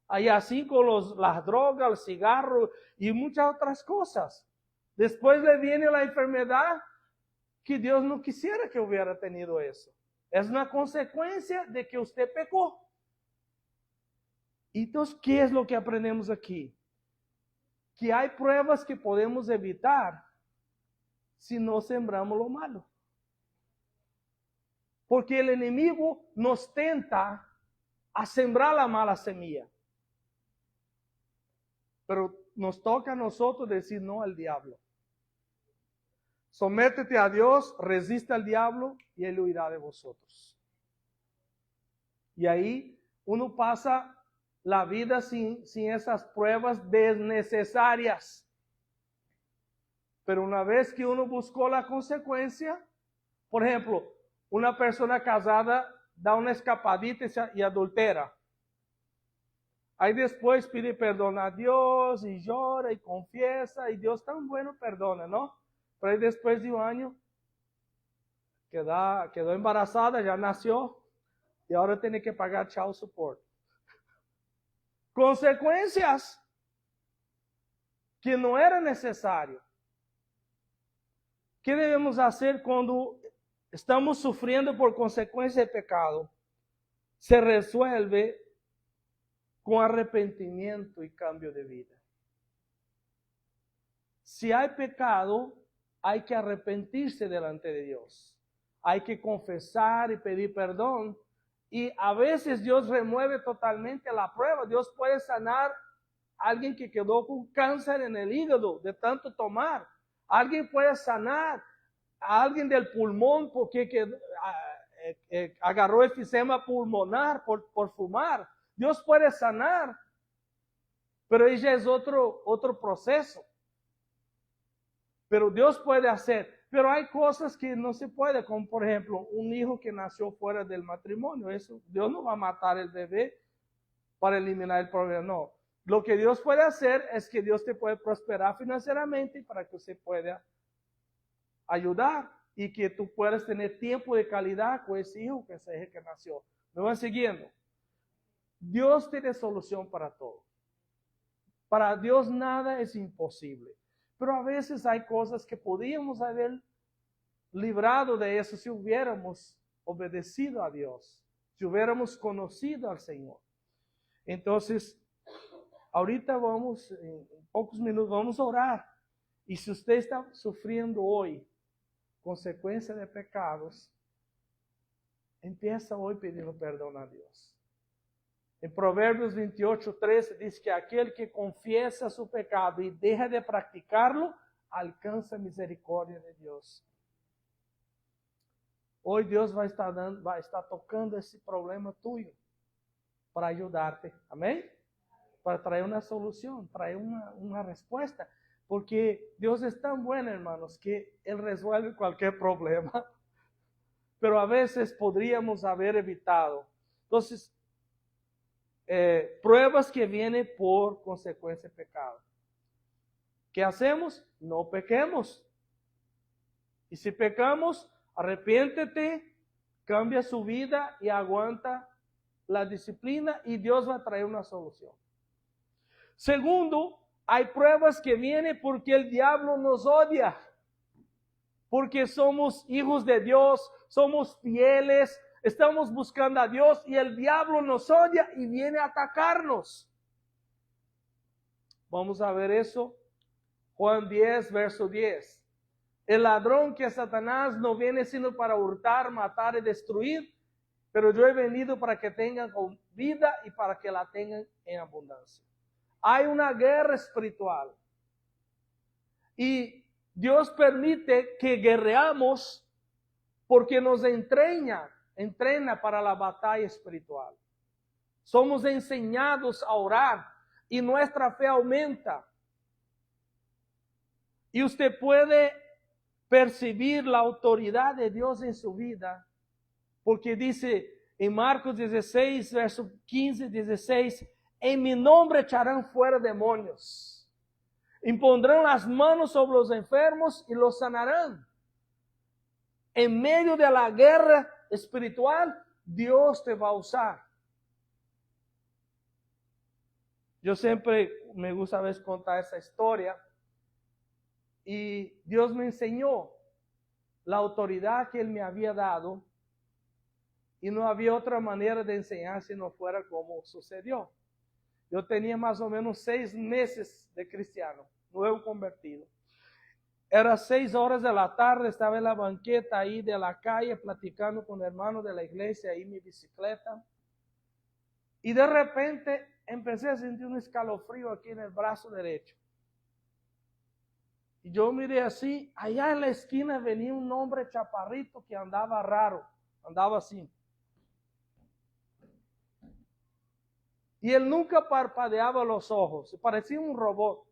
Ahí así con las drogas, el cigarro y muchas otras cosas. Después le viene la enfermedad que Dios no quisiera que hubiera tenido eso. Es una consecuencia de que usted pecó. Entonces, ¿qué es lo que aprendemos aquí? Que hay pruebas que podemos evitar si no sembramos lo malo. Porque el enemigo nos tenta a sembrar la mala semilla. Pero nos toca a nosotros decir no al diablo. Sométete a Dios, resiste al diablo y él huirá de vosotros. Y ahí uno pasa la vida sin esas pruebas desnecesarias. Pero una vez que uno buscó la consecuencia, por ejemplo, una persona casada da una escapadita y adultera. Ahí después pide perdón a Dios y llora y confiesa y Dios tan bueno perdona, ¿no? Pero ahí después de un año quedó embarazada, ya nació y ahora tiene que pagar child support. Consecuencias que no era necesario. ¿Qué debemos hacer cuando estamos sufriendo por consecuencia de pecado? Se resuelve con arrepentimiento y cambio de vida. Si hay pecado, hay que arrepentirse delante de Dios. Hay que confesar y pedir perdón. Y a veces Dios remueve totalmente la prueba. Dios puede sanar a alguien que quedó con cáncer en el hígado de tanto tomar. Alguien puede sanar a alguien del pulmón porque agarró efisema pulmonar por fumar. Dios puede sanar, pero ella es otro proceso. Pero Dios puede hacer. Pero hay cosas que no se puede, como por ejemplo, un hijo que nació fuera del matrimonio. Eso, Dios no va a matar el bebé para eliminar el problema, no. Lo que Dios puede hacer es que Dios te puede prosperar financieramente para que usted pueda ayudar y que tú puedas tener tiempo de calidad con ese hijo, que ese hijo que nació. ¿Me van siguiendo? Dios tiene solución para todo. Para Dios nada es imposible. Pero a veces hay cosas que podíamos haber librado de eso si hubiéramos obedecido a Dios, si hubiéramos conocido al Señor. Entonces, ahorita vamos, en pocos minutos, vamos a orar. Y si usted está sufriendo hoy consecuencia de pecados, empieza hoy pidiendo perdón a Dios. En Proverbios 28:13 dice que aquel que confiesa su pecado y deja de practicarlo, alcanza misericordia de Dios. Hoy Dios va a estar tocando esse problema tuyo para ayudarte. Amém? Para traer una solución, traer una respuesta. Porque Dios es tan bueno, hermanos, que Él resuelve cualquier problema. Pero a veces podríamos haber evitado. Entonces, pruebas que vienen por consecuencia de pecado. ¿Qué hacemos? No pequemos. Y si pecamos, arrepiéntete, cambia su vida y aguanta la disciplina y Dios va a traer una solución. Segundo, hay pruebas que vienen porque el diablo nos odia. Porque somos hijos de Dios, somos fieles, estamos buscando a Dios y el diablo nos odia y viene a atacarnos. Vamos a ver eso. Juan 10, verso 10. El ladrón, que es Satanás, no viene sino para hurtar, matar y destruir, pero yo he venido para que tengan vida y para que la tengan en abundancia. Hay una guerra espiritual y Dios permite que guerreamos porque nos entrena para la batalla espiritual. Somos enseñados a orar y nuestra fe aumenta. Y usted puede percibir la autoridad de Dios en su vida, porque dice en Marcos 16, verso 15, 16, en mi nombre echarán fuera demonios, impondrán las manos sobre los enfermos y los sanarán. En medio de la guerra espiritual, Dios te va a usar. Yo siempre me gusta a veces contar esa historia. Y Dios me enseñó la autoridad que Él me había dado. Y no había otra manera de enseñar si no fuera como sucedió. Yo tenía más o menos 6 meses de cristiano, nuevo convertido. Era 6 horas de la tarde, estaba en la banqueta ahí de la calle platicando con hermanos de la iglesia, ahí en mi bicicleta. Y de repente empecé a sentir un escalofrío aquí en el brazo derecho. Y yo miré así, allá en la esquina venía un hombre chaparrito que andaba raro, andaba así. Y él nunca parpadeaba los ojos, parecía un robot.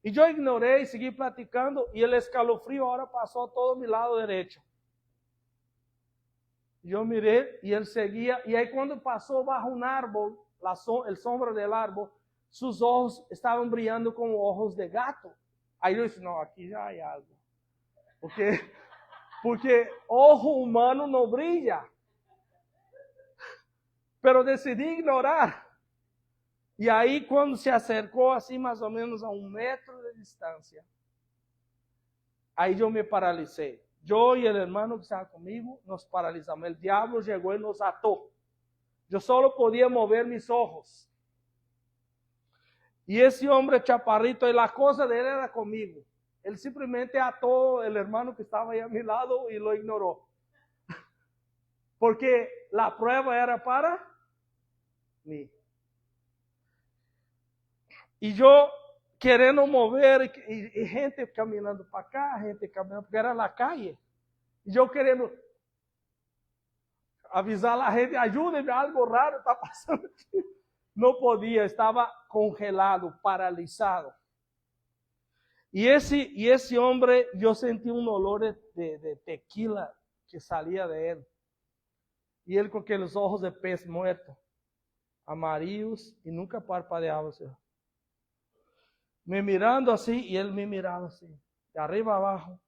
Y yo ignoré y seguí platicando y el escalofrío ahora pasó a todo mi lado derecho. Yo miré y él seguía, y ahí cuando pasó bajo un árbol, el sombra del árbol, sus ojos estaban brillando como ojos de gato. Aí eu disse, não, aqui já hay algo. Porque ojo humano não brilha. Pero decidi ignorar. E aí quando se acercou assim mais ou menos a 1 metro de distância, aí eu me paralisei. Eu e o hermano que estava comigo nos paralisamos. O diabo chegou e nos atou. Eu só podia mover mis ojos. Y ese hombre chaparrito, y la cosa de él era conmigo. Él simplemente ató el hermano que estaba ahí a mi lado y lo ignoró. Porque la prueba era para mí. Y yo queriendo mover, y gente caminando para acá, gente caminando, porque era la calle. Y yo queriendo avisar a la gente, ayúdenme, algo raro está pasando aquí. No podía, estaba congelado, paralisado. Y ese hombre, yo sentí un olor de tequila que salía de él. Y él con aquellos ojos de pez muerto, amarillos, y nunca parpadeaba. O sea, me mirando así, y él me miraba así, de arriba abajo.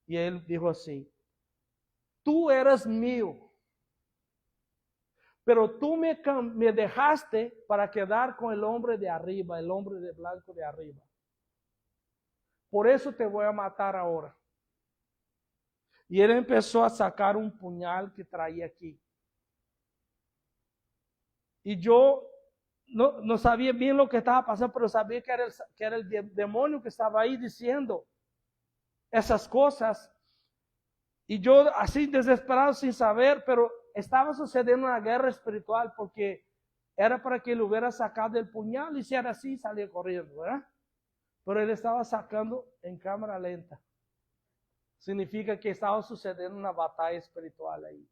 Y él dijo así: tú eres mío, pero tú me dejaste para quedar con el hombre de arriba, el hombre de blanco de arriba. Por eso te voy a matar ahora. Y él empezó a sacar un puñal que traía aquí. Y yo no sabía bien lo que estaba pasando, pero sabía que era el demonio que estaba ahí diciendo esas cosas. Y yo así desesperado sin saber, pero estaba sucediendo una guerra espiritual, porque era para que él hubiera sacado el puñal, y si era así salía corriendo, ¿verdad? Pero él estaba sacando en cámara lenta. Significa que estaba sucediendo una batalla espiritual ahí.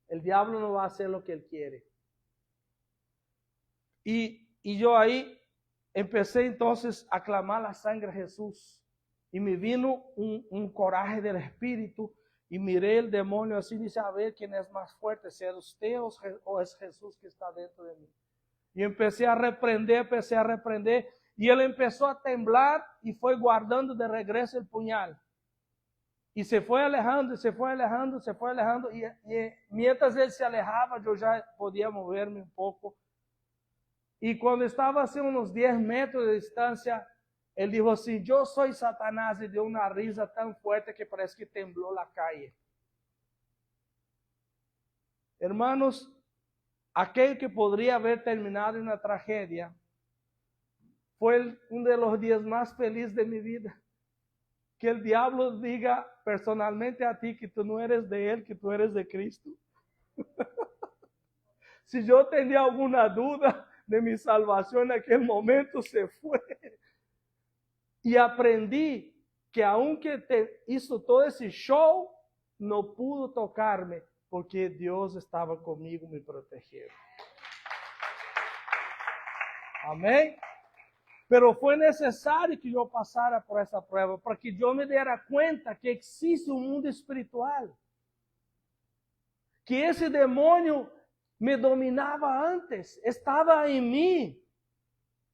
El diablo no va a hacer lo que él quiere. Y yo ahí empecé entonces a clamar la sangre de Jesús. Y me vino un coraje del Espíritu. Y miré el demonio así, dice: a ver quién es más fuerte, si es usted o es Jesús que está dentro de mí. Y empecé a reprender. Y él empezó a temblar y fue guardando de regreso el puñal. Y se fue alejando, Y mientras él se alejaba, yo ya podía moverme un poco. Y cuando estaba así unos 10 metros de distancia, él dijo así: yo soy Satanás, y dio una risa tan fuerte que parece que tembló la calle. Hermanos, aquel que podría haber terminado en una tragedia fue uno de los días más felices de mi vida. Que el diablo diga personalmente a ti que tú no eres de él, que tú eres de Cristo. Si yo tenía alguna duda de mi salvación en aquel momento, se fue. Y aprendí que aunque hizo todo ese show, no pudo tocarme, porque Dios estaba conmigo, me protegió. Amén. Pero fue necesario que yo pasara por esa prueba, para que yo me diera cuenta que existe un mundo espiritual. Que ese demonio me dominaba antes, estaba en mí.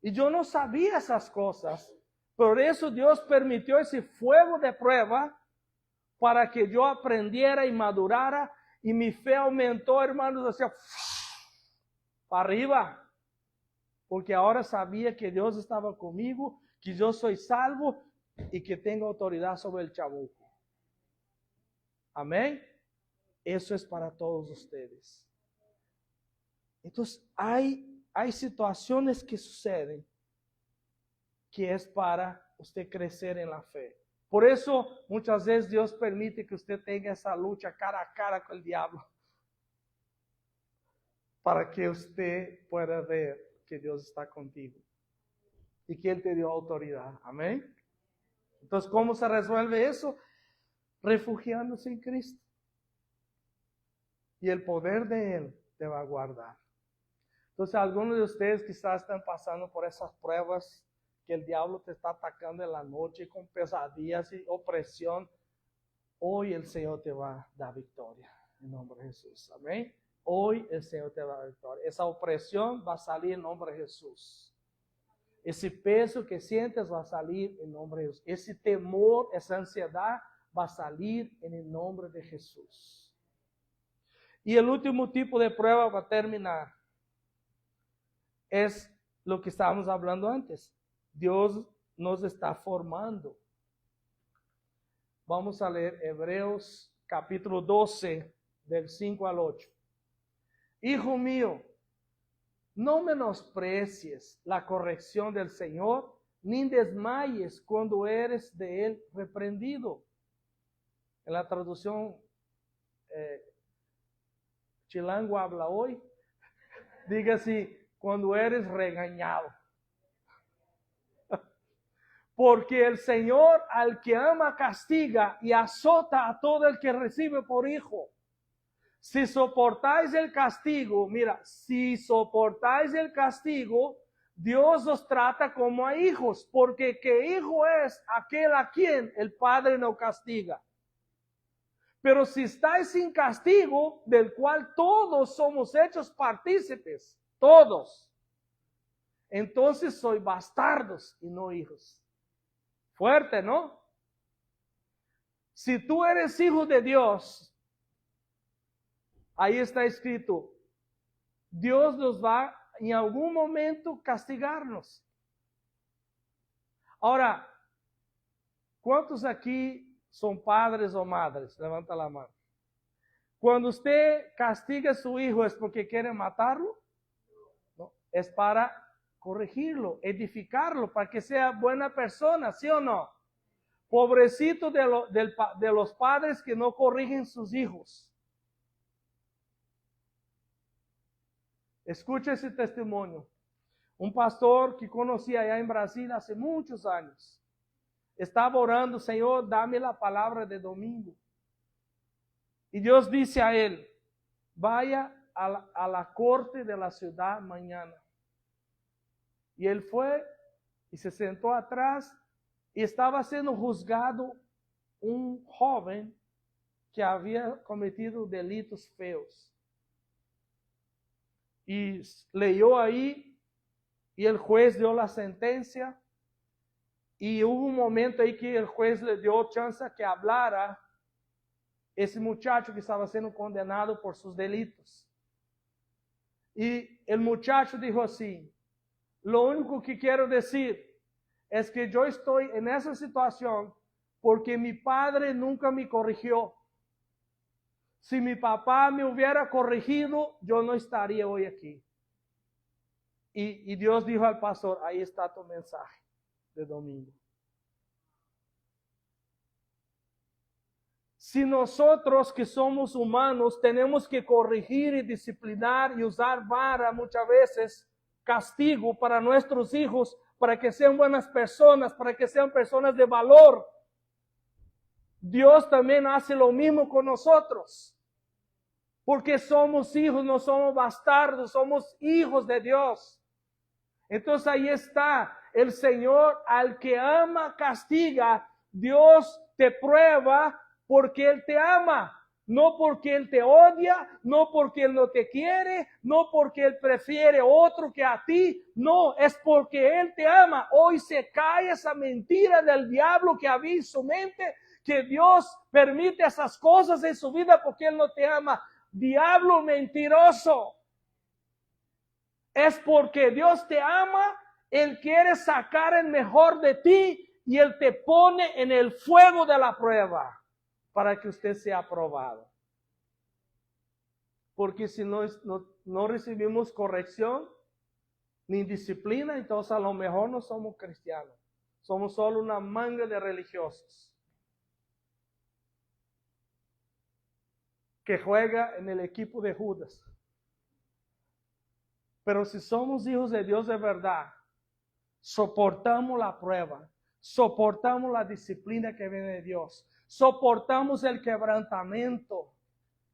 Y yo no sabía esas cosas. Por eso Dios permitió ese fuego de prueba, para que yo aprendiera y madurara, y mi fe aumentó, hermanos, hacia para arriba. Porque ahora sabía que Dios estaba conmigo, que yo soy salvo y que tengo autoridad sobre el chamuco. Amén. Eso es para todos ustedes. Entonces hay situaciones que suceden que es para usted crecer en la fe. Por eso muchas veces Dios permite que usted tenga esa lucha cara a cara con el diablo, para que usted pueda ver que Dios está contigo y que Él te dio autoridad. Amén. Entonces, ¿cómo se resuelve eso? Refugiándose en Cristo. Y el poder de Él te va a guardar. Entonces, algunos de ustedes quizás están pasando por esas pruebas, que el diablo te está atacando en la noche con pesadillas y opresión. Hoy el Señor te va a dar victoria en nombre de Jesús. Amén. Hoy el Señor te va a dar victoria. Esa opresión va a salir en nombre de Jesús. Ese peso que sientes va a salir en nombre de Jesús. Ese temor, esa ansiedad va a salir en el nombre de Jesús. Y el último tipo de prueba va a terminar. Es lo que estábamos hablando antes. Dios nos está formando. Vamos a leer Hebreos capítulo 12, del 5 al 8. Hijo mío, no menosprecies la corrección del Señor, ni desmayes cuando eres de Él reprendido. En la traducción Chilango habla hoy, diga así: cuando eres regañado. Porque el Señor al que ama castiga y azota a todo el que recibe por hijo. Si soportáis el castigo, mira, si soportáis el castigo, Dios los trata como a hijos, porque ¿qué hijo es aquel a quien el Padre no castiga? Pero si estáis sin castigo, del cual todos somos hechos partícipes, todos, entonces sois bastardos y no hijos. Fuerte, ¿no? Si tú eres hijo de Dios, ahí está escrito, Dios nos va en algún momento castigarnos. Ahora, ¿cuántos aquí son padres o madres? Levanta la mano. Cuando usted castiga a su hijo, ¿es porque quiere matarlo? No, es para corregirlo, edificarlo, para que sea buena persona, ¿sí o no? Pobrecito de los padres que no corrigen sus hijos. Escucha ese testimonio. Un pastor que conocí allá en Brasil hace muchos años. Estaba orando, Señor, dame la palabra de domingo. Y Dios dice a él, vaya a la corte de la ciudad mañana. Y él fue y se sentó atrás y estaba siendo juzgado un joven que había cometido delitos feos. Y leyó ahí y el juez dio la sentencia y hubo un momento ahí que el juez le dio chance que hablara ese muchacho que estaba siendo condenado por sus delitos. Y el muchacho dijo así, lo único que quiero decir es que yo estoy en esa situación porque mi padre nunca me corrigió. Si mi papá me hubiera corregido, yo no estaría hoy aquí. Y Dios dijo al pastor, ahí está tu mensaje de domingo. Si nosotros que somos humanos tenemos que corregir y disciplinar y usar vara muchas veces, castigo para nuestros hijos, para que sean buenas personas, para que sean personas de valor, Dios también hace lo mismo con nosotros. Porque somos hijos, no somos bastardos, somos hijos de Dios. Entonces ahí está, el Señor al que ama castiga. Dios te prueba porque Él te ama, no porque Él te odia, no porque Él no te quiere, no porque Él prefiere otro que a ti, no, es porque Él te ama. Hoy se cae esa mentira del diablo que había en su mente, que Dios permite esas cosas en su vida porque Él no te ama. Diablo mentiroso. Es porque Dios te ama, Él quiere sacar el mejor de ti y Él te pone en el fuego de la prueba para que usted sea aprobado. Porque si no recibimos corrección ni disciplina, entonces a lo mejor no somos cristianos. Somos solo una manga de religiosos que juega en el equipo de Judas. Pero si somos hijos de Dios de verdad, soportamos la prueba, soportamos la disciplina que viene de Dios, soportamos el quebrantamiento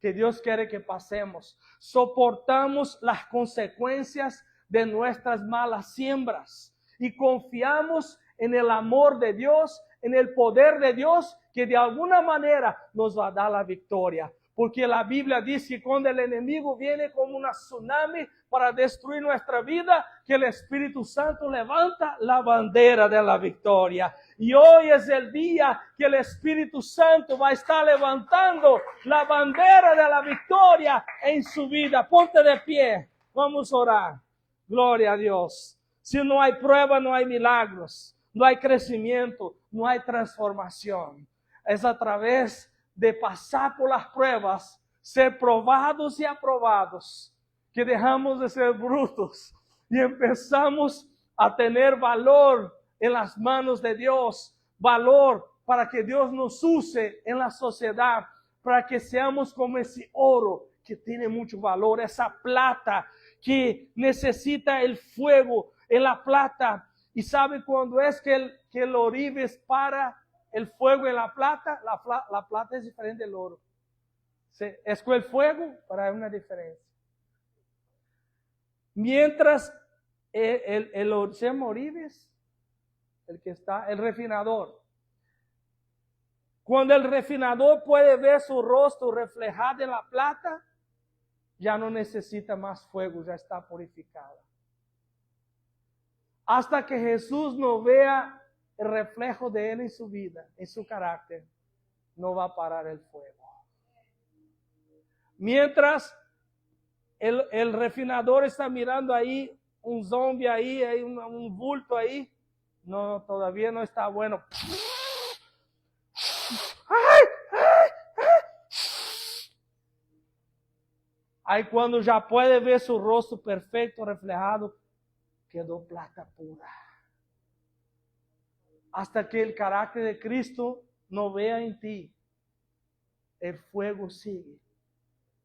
que Dios quiere que pasemos, soportamos las consecuencias de nuestras malas siembras y confiamos en el amor de Dios, en el poder de Dios, que de alguna manera nos va a dar la victoria. Porque la Biblia dice que cuando el enemigo viene como una tsunami para destruir nuestra vida, que el Espíritu Santo levanta la bandera de la victoria. Y hoy es el día que el Espíritu Santo va a estar levantando la bandera de la victoria en su vida. Ponte de pie, vamos a orar. Gloria a Dios. Si no hay prueba, no hay milagros, no hay crecimiento, no hay transformación. Es a través de pasar por las pruebas, ser probados y aprobados, que dejamos de ser brutos y empezamos a tener valor en las manos de Dios, valor para que Dios nos use en la sociedad, para que seamos como ese oro que tiene mucho valor, esa plata que necesita el fuego en la plata. Y sabe cuando es que el oribe para el fuego en la plata es diferente del oro. Es con el fuego, pero hay una diferencia. Mientras El Orchem Orives, el que está, el refinador. Cuando el refinador puede ver su rostro reflejado en la plata, ya no necesita más fuego, ya está purificada. Hasta que Jesús no vea el reflejo de Él en su vida, en su carácter, no va a parar el fuego. Mientras el refinador está mirando ahí, un zombie ahí, hay un bulto ahí, no, todavía no está bueno. Aí quando já pode ver seu rosto perfeito reflejado, quedou plata pura. Hasta que o carácter de Cristo não vea em ti, o fuego sigue.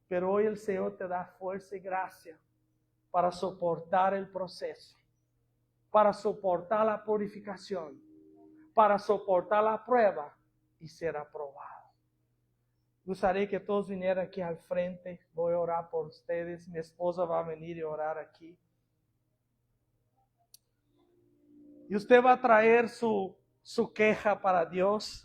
Pero hoy el Señor te da fuerza y gracia para soportar el proceso, para soportar la purificación, para soportar la prueba y ser aprobado. Gostaria que todos vinieran aquí al frente. Voy a orar por ustedes. Mi esposa va a venir y orar aquí. Y usted va a traer su queja para Dios.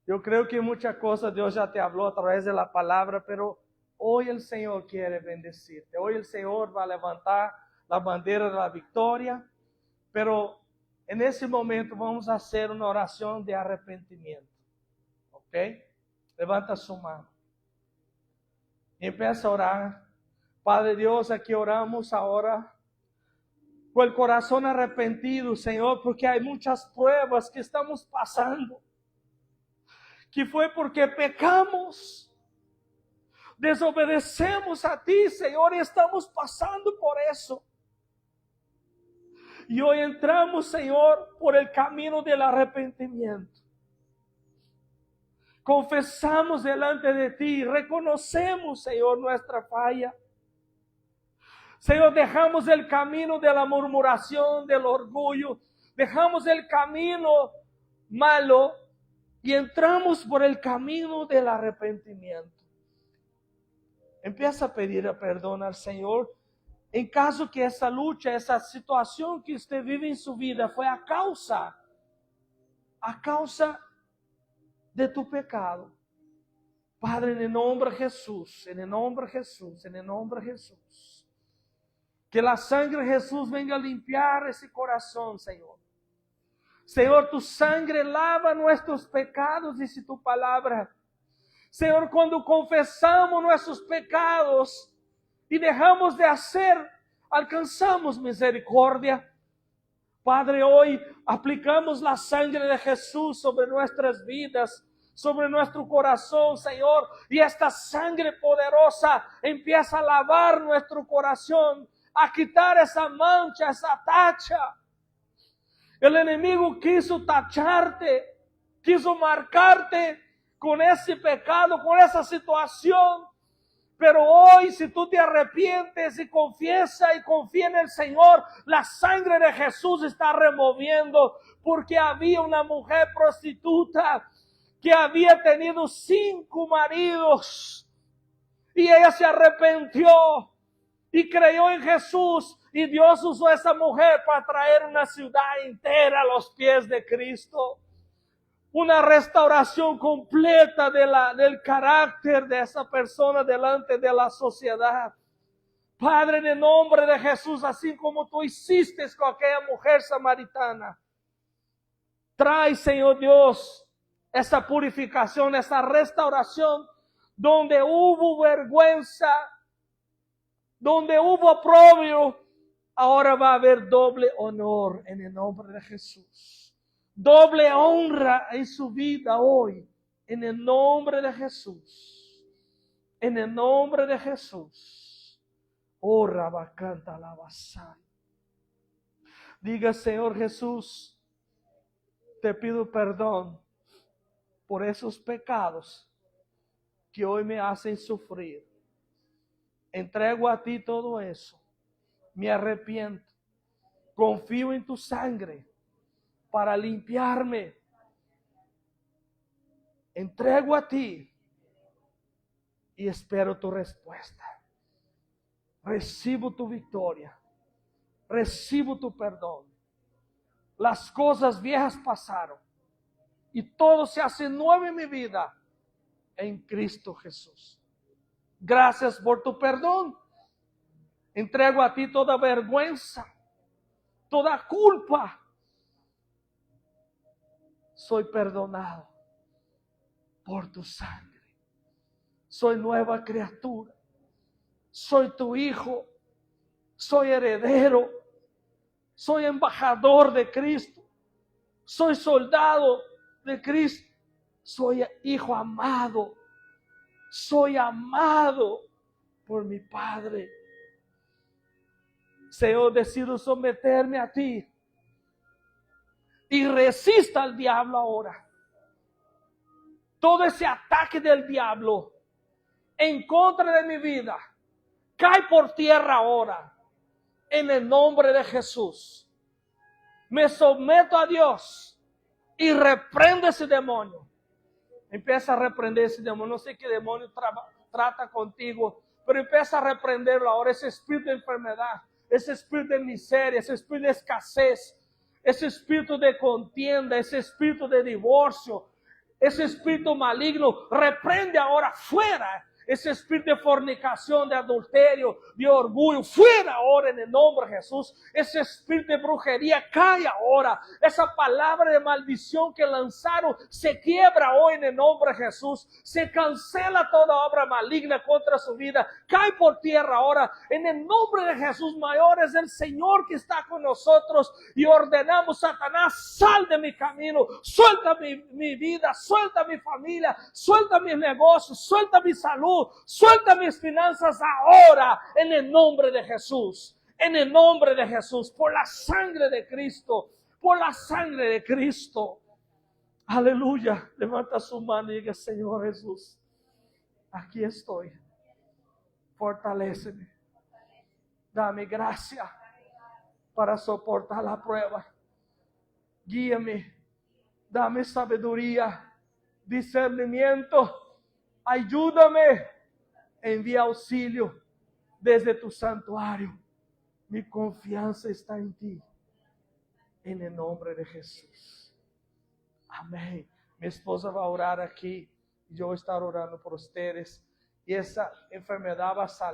Yo creo que muchas cosas Dios ya te habló a través de la palabra, pero hoy el Señor quiere bendecirte. Hoy el Señor va a levantar la bandera de la victoria, pero en ese momento vamos a hacer una oración de arrepentimiento. ¿Ok? Levanta su mano y empieza a orar. Padre Dios, aquí oramos ahora con el corazón arrepentido, Señor, porque hay muchas pruebas que estamos pasando, que fue porque pecamos, desobedecemos a ti, Señor, y estamos pasando por eso. Y hoy entramos, Señor, por el camino del arrepentimiento. Confesamos delante de ti, reconocemos, Señor, nuestra falla. Señor, dejamos el camino de la murmuración, del orgullo, dejamos el camino malo y entramos por el camino del arrepentimiento. Empieza a pedir perdón al Señor. En caso que esa lucha, esa situación que usted vive en su vida fue a causa de tu pecado. Padre, en el nombre de Jesús, en el nombre de Jesús, en el nombre de Jesús. Que la sangre de Jesús venga a limpiar ese corazón, Señor. Señor, tu sangre lava nuestros pecados, dice tu palabra. Señor, cuando confesamos nuestros pecados y dejamos de hacer, alcanzamos misericordia. Padre, hoy aplicamos la sangre de Jesús sobre nuestras vidas, sobre nuestro corazón, Señor, y esta sangre poderosa empieza a lavar nuestro corazón, a quitar esa mancha, esa tacha. El enemigo quiso tacharte, quiso marcarte con ese pecado, con esa situación. Pero hoy, si tú te arrepientes y confiesas y confías en el Señor, la sangre de Jesús está removiendo, porque había una mujer prostituta que había tenido 5 maridos y ella se arrepintió y creyó en Jesús, y Dios usó a esa mujer para traer una ciudad entera a los pies de Cristo. Una restauración completa del carácter de esa persona delante de la sociedad. Padre, en el nombre de Jesús, así como tú hiciste con aquella mujer samaritana, trae, Señor Dios, esa purificación, esa restauración, donde hubo vergüenza, donde hubo oprobio, ahora va a haber doble honor en el nombre de Jesús. Doble honra en su vida hoy, en el nombre de Jesús. En el nombre de Jesús. Oh, Rabacanta la basai. Diga, Señor Jesús, te pido perdón por esos pecados que hoy me hacen sufrir. Entrego a ti todo eso. Me arrepiento. Confío en tu sangre para limpiarme. Entrego a ti y espero tu respuesta. recibo tu victoria, recibo tu perdón. Las cosas viejas pasaron y todo se hace nuevo en mi vida en Cristo Jesús. Gracias por tu perdón. Entrego a ti toda vergüenza, toda culpa. Soy perdonado por tu sangre. Soy nueva criatura. Soy tu hijo. Soy heredero. Soy embajador de Cristo. Soy soldado de Cristo. Soy hijo amado. Soy amado por mi Padre. Señor, decido someterme a ti y resista al diablo ahora. Todo ese ataque del diablo en contra de mi vida cae por tierra ahora en el nombre de Jesús. Me someto a Dios y reprende ese demonio. Empieza a reprender ese demonio. No sé qué demonio trata contigo, pero empieza a reprenderlo ahora. Ese espíritu de enfermedad, ese espíritu de miseria, ese espíritu de escasez, ese espíritu de contienda, ese espíritu de divorcio, ese espíritu maligno, reprende ahora fuera. Ese espíritu de fornicación, de adulterio, de orgullo, fuera ahora en el nombre de Jesús. Ese espíritu de brujería cae ahora. Esa palabra de maldición que lanzaron se quiebra hoy en el nombre de Jesús. Se cancela toda obra maligna contra su vida. Cae por tierra ahora en el nombre de Jesús. Mayor es el Señor que está con nosotros y ordenamos: Satanás, sal de mi camino, suelta mi vida, suelta mi familia, suelta mis negocios, suelta mi salud, suelta mis finanzas ahora en el nombre de Jesús. En el nombre de Jesús, por la sangre de Cristo, por la sangre de Cristo. Aleluya. Levanta su mano y diga: Señor Jesús, aquí estoy. Fortaléceme. Dame gracia para soportar la prueba. Guíame. Dame sabiduría, discernimiento. Ayúdame, envía auxilio desde tu santuario. Mi confianza está en ti, en el nombre de Jesús. Amén. Mi esposa va a orar aquí y yo voy a estar orando por ustedes y esa enfermedad va a salir.